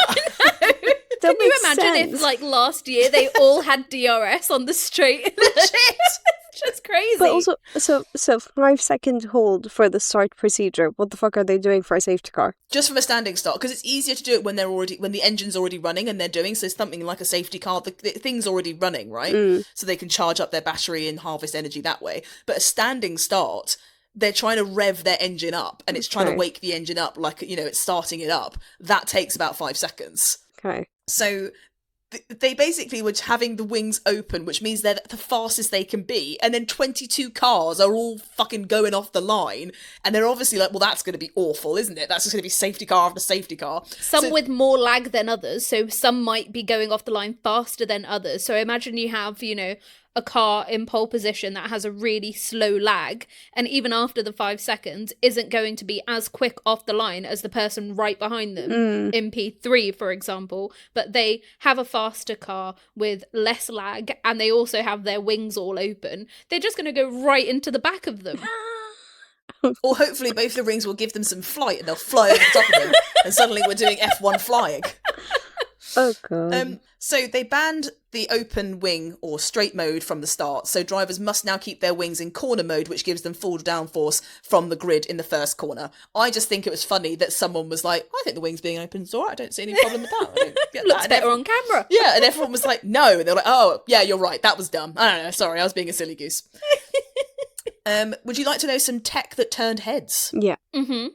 Can you imagine if, like, last year they all had DRS on the straight? Shit! It's just crazy. But also, so 5-second hold for the start procedure. What the fuck are they doing for a safety car? Just from a standing start, because it's easier to do it when the engine's already running and they're doing something like a safety car. The thing's already running, right? So they can charge up their battery and harvest energy that way. But a standing start, they're trying to rev their engine up, and it's trying to wake the engine up like, it's starting it up. That takes about 5 seconds. Okay. So they basically were having the wings open, which means they're the fastest they can be, and then 22 cars are all fucking going off the line, and they're obviously like, well, that's going to be awful, isn't it? That's just going to be safety car after safety car. Some with more lag than others, so some might be going off the line faster than others. So imagine you have, a car in pole position that has a really slow lag, and even after the 5 seconds isn't going to be as quick off the line as the person right behind them in P3, for example, but they have a faster car with less lag, and they also have their wings all open. They're just going to go right into the back of them. Or hopefully both the rings will give them some flight and they'll fly over the top of them, and suddenly we're doing F1 flying. Oh god. So they banned the open wing or straight mode from the start, so drivers must now keep their wings in corner mode, which gives them full downforce from the grid in the first corner. I just think it was funny that someone was like, I think the wings being open is all right, I don't see any problem with that. I don't get Looks that. better on camera. Yeah, and everyone was like, no. And they're like, oh, yeah, you're right, that was dumb. I don't know, sorry, I was being a silly goose. Would you like to know some tech that turned heads? Yeah. Mm-hmm.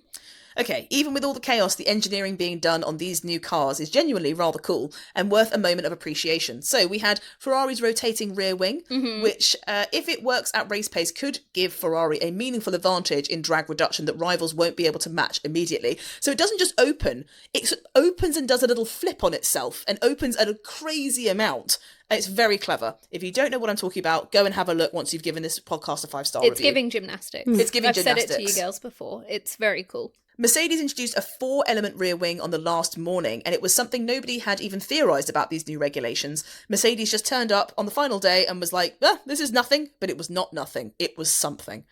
Okay, even with all the chaos, the engineering being done on these new cars is genuinely rather cool and worth a moment of appreciation. So we had Ferrari's rotating rear wing, which, if it works at race pace, could give Ferrari a meaningful advantage in drag reduction that rivals won't be able to match immediately. So it doesn't just open, it opens and does a little flip on itself and opens at a crazy amount. It's very clever. If you don't know what I'm talking about, go and have a look once you've given this podcast a 5-star review. It's giving gymnastics. It's giving I've gymnastics. said it to you girls before. It's very cool. Mercedes introduced a 4-element rear wing on the last morning, and it was something nobody had even theorised about these new regulations. Mercedes just turned up on the final day and was like, this is nothing, but it was not nothing. It was something.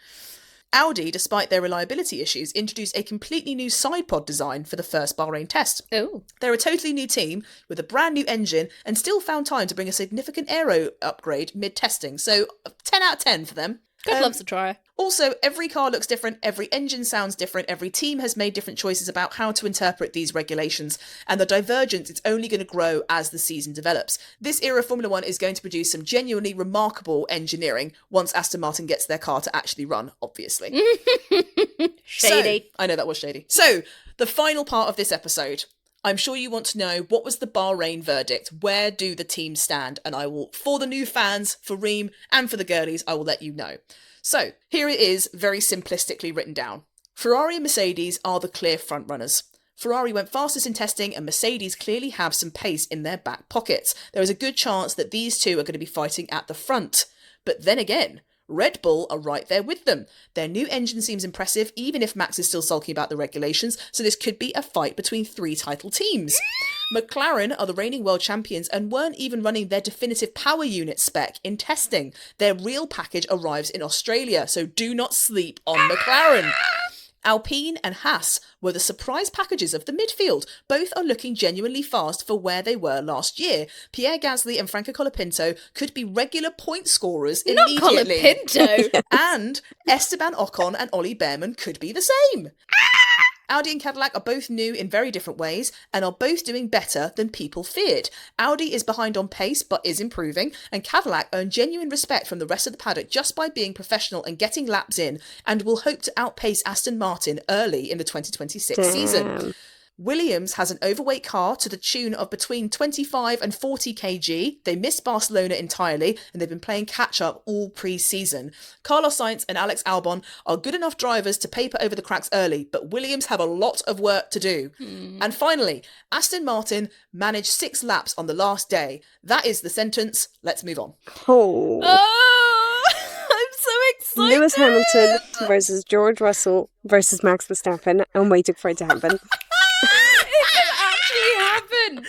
Audi, despite their reliability issues, introduced a completely new side pod design for the first Bahrain test. Oh. They're a totally new team with a brand new engine and still found time to bring a significant aero upgrade mid-testing. So 10 out of 10 for them. God loves a try. Also, every car looks different, every engine sounds different, every team has made different choices about how to interpret these regulations, and the divergence is only going to grow as the season develops. This era of Formula One is going to produce some genuinely remarkable engineering once Aston Martin gets their car to actually run, obviously. Shady. So, I know that was shady. So, the final part of this episode. I'm sure you want to know, what was the Bahrain verdict? Where do the teams stand? And I will, for the new fans, for Reem, and for the girlies, I will let you know. So, here it is, very simplistically written down. Ferrari and Mercedes are the clear frontrunners. Ferrari went fastest in testing, and Mercedes clearly have some pace in their back pockets. There is a good chance that these two are going to be fighting at the front. But then again, Red Bull are right there with them. Their new engine seems impressive, even if Max is still sulking about the regulations, so this could be a fight between 3 title teams. McLaren are the reigning world champions and weren't even running their definitive power unit spec in testing. Their real package arrives in Australia, so do not sleep on McLaren. Alpine and Haas were the surprise packages of the midfield. Both are looking genuinely fast for where they were last year. Pierre Gasly and Franco Colapinto could be regular point scorers immediately. Not Colapinto! And Esteban Ocon and Ollie Behrman could be the same. Audi and Cadillac are both new in very different ways and are both doing better than people feared. Audi is behind on pace but is improving, and Cadillac earn genuine respect from the rest of the paddock just by being professional and getting laps in, and will hope to outpace Aston Martin early in the 2026 season. Williams has an overweight car to the tune of between 25 and 40 kg. They missed Barcelona entirely, and they've been playing catch-up all pre-season. Carlos Sainz and Alex Albon are good enough drivers to paper over the cracks early, but Williams have a lot of work to do. And finally, Aston Martin managed 6 laps on the last day. That is the sentence. Let's move on. Oh. I'm so excited! Lewis Hamilton versus George Russell versus Max Verstappen. I'm waiting for it to happen. It can actually happen!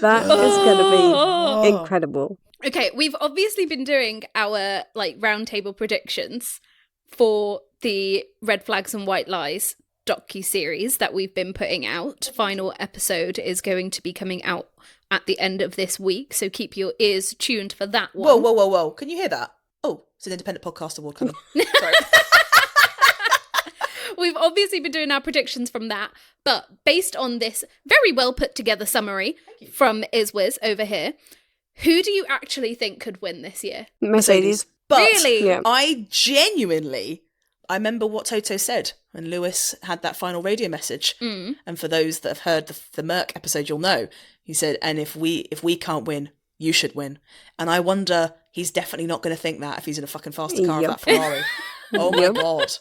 That is going to be incredible. Okay, we've obviously been doing our roundtable predictions for the Red Flags and White Lies docu-series that we've been putting out. Final episode is going to be coming out at the end of this week, so keep your ears tuned for that one. Whoa. Can you hear that? Oh, it's an independent podcast award coming. Sorry. We've obviously been doing our predictions from that, but based on this very well put together summary from Iswiz over here, who do you actually think could win this year? Mercedes. But Really? Yeah. I remember what Toto said when Lewis had that final radio message. And for those that have heard the Merc episode, you'll know. He said, and if we can't win, you should win. And I wonder, he's definitely not going to think that if he's in a fucking faster car of that Ferrari. Oh my God.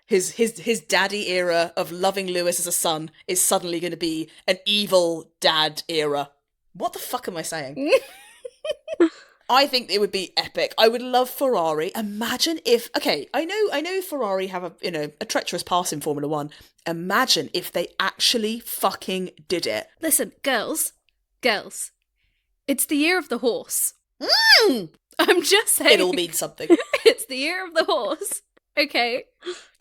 His daddy era of loving Lewis as a son is suddenly going to be an evil dad era. What the fuck am I saying? I think it would be epic. I would love Ferrari. Imagine if, okay, I know Ferrari have a treacherous past in Formula One. Imagine if they actually fucking did it. Listen, girls, it's the year of the horse. I'm just saying. It all means something. It's the year of the horse. Okay.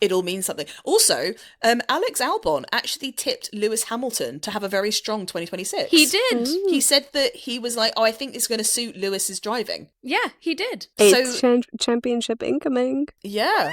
It all means something. Also, Alex Albon actually tipped Lewis Hamilton to have a very strong 2026. He did. He said that he was like, I think it's going to suit Lewis's driving. Yeah, he did. It's championship incoming. Yeah.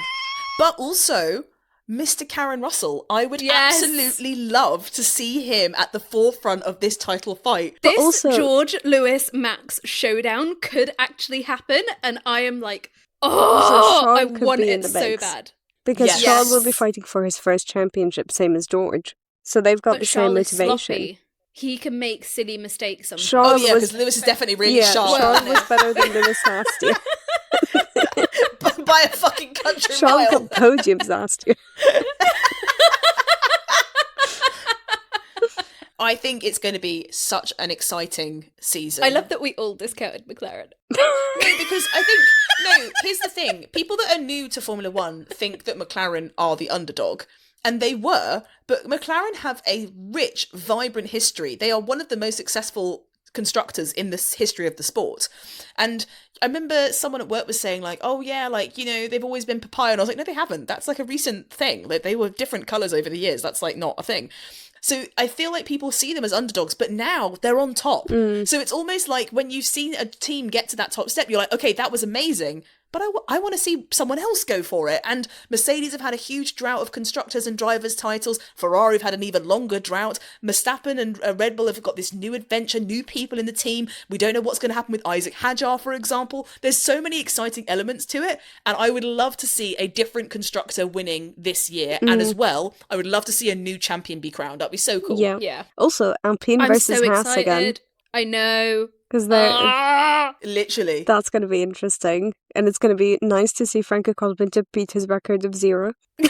But also, Mr. Karen Russell, I would Yes. absolutely love to see him at the forefront of this title fight. This also- George Lewis Max showdown could actually happen, and I am like, Also, I Sean could want be in it the so mix. bad. Because Yes. Charles will be fighting for his first championship, same as George. So they've got But the same Charles is motivation. sloppy. He can make silly mistakes sometimes. Oh Charles yeah, was because Lewis is definitely really sharp. Charles was better than Lewis last year. By a fucking country Charles mile. got podiums last year. I think it's going to be such an exciting season. I love that we all discounted McLaren. No, because I think, no, here's the thing. People that are new to Formula One think that McLaren are the underdog. And they were, but McLaren have a rich, vibrant history. They are one of the most successful constructors in the history of the sport. And I remember someone at work was saying like, oh yeah, like, you know, they've always been papaya. And I was like, no, they haven't. That's like a recent thing. Like they were different colours over the years. That's like not a thing. So I feel like people see them as underdogs, but now they're on top. So it's almost like when you've seen a team get to that top step, you're like, okay, that was amazing. But I want to see someone else go for it. And Mercedes have had a huge drought of constructors and drivers' titles. Ferrari have had an even longer drought. Verstappen and Red Bull have got this new adventure, new people in the team. We don't know what's going to happen with Isaac Hadjar, for example. There's so many exciting elements to it. And I would love to see a different constructor winning this year. And as well, I would love to see a new champion be crowned. That'd be so cool. Yeah. Yeah. Also, Alpine I'm versus so Haas excited. again. I know. Because Literally. that's going to be interesting. And it's going to be nice to see Franco Colapinto beat his record of 0. An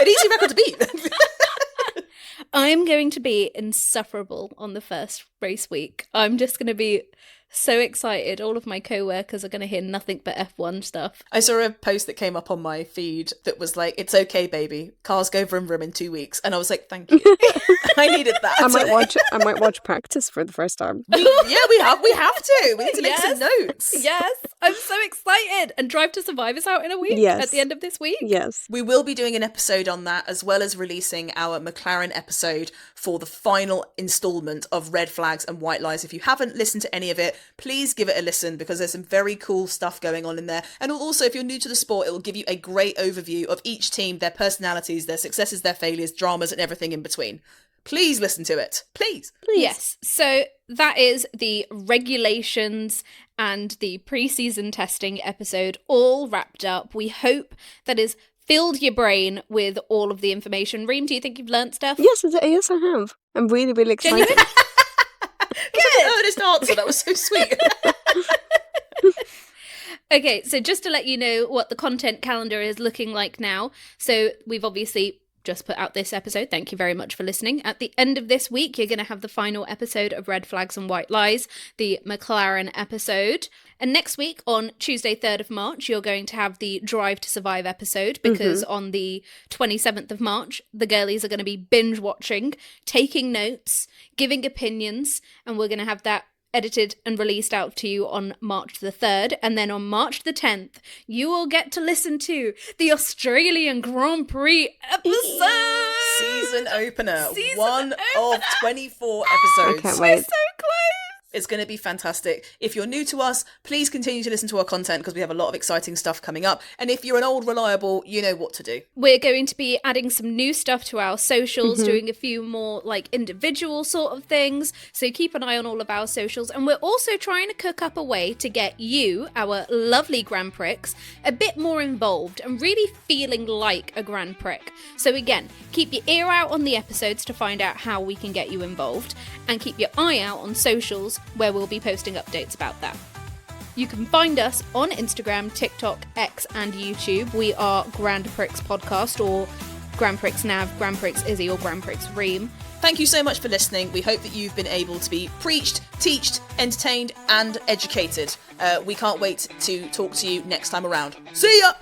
easy record to beat. I'm going to be insufferable on the first race week. I'm just going to be so excited. All of my co-workers are going to hear nothing but F1 stuff. I saw a post that came up on my feed that was like, it's okay, baby. Cars go vroom vroom in 2 weeks. And I was like, thank you. I needed that. I might watch practice for the first time. We have to. We need to make some notes. Yes, I'm so excited. And Drive to Survive is out in a week Yes. at the end of this week. Yes. We will be doing an episode on that, as well as releasing our McLaren episode for the final instalment of Red Flags and White Lies. If you haven't listened to any of it, please give it a listen, because there's some very cool stuff going on in there. And also, if you're new to the sport, it will give you a great overview of each team, their personalities, their successes, their failures, dramas, and everything in between. Please listen to it. Please. Yes. So that is the regulations and the pre-season testing episode all wrapped up. We hope that has filled your brain with all of the information. Reem, do you think you've learnt stuff? Yes, I have. I'm really, really excited. Genuine? Good. Earnest answer. That was so sweet. Okay, so just to let you know what the content calendar is looking like now. So we've obviously just put out this episode. Thank you very much for listening. At the end of this week, you're going to have the final episode of Red Flags and White Lies, the McLaren episode. And next week, on Tuesday, 3rd of March, you're going to have the Drive to Survive episode, because on the 27th of March, the girlies are going to be binge watching, taking notes, giving opinions, and we're going to have that edited and released out to you on March the 3rd. And then on March the 10th, you will get to listen to the Australian Grand Prix episode! Season opener. Season One opener. of 24 I episodes. can't We're wait. so close! It's going to be fantastic. If you're new to us, please continue to listen to our content, because we have a lot of exciting stuff coming up. And if you're an old reliable, you know what to do. We're going to be adding some new stuff to our socials, doing a few more like individual sort of things. So keep an eye on all of our socials. And we're also trying to cook up a way to get you, our lovely Grand Prix, a bit more involved and really feeling like a Grand Prix. So again, keep your ear out on the episodes to find out how we can get you involved. And keep your eye out on socials, where we'll be posting updates about that. You can find us on Instagram, TikTok, X, and YouTube. We are Grand Prix Podcast, or Grand Prix Nav, Grand Prix Izzy, or Grand Prix Reem. Thank you so much for listening. We hope that you've been able to be preached, teached, entertained, and educated. We can't wait to talk to you next time around. See ya!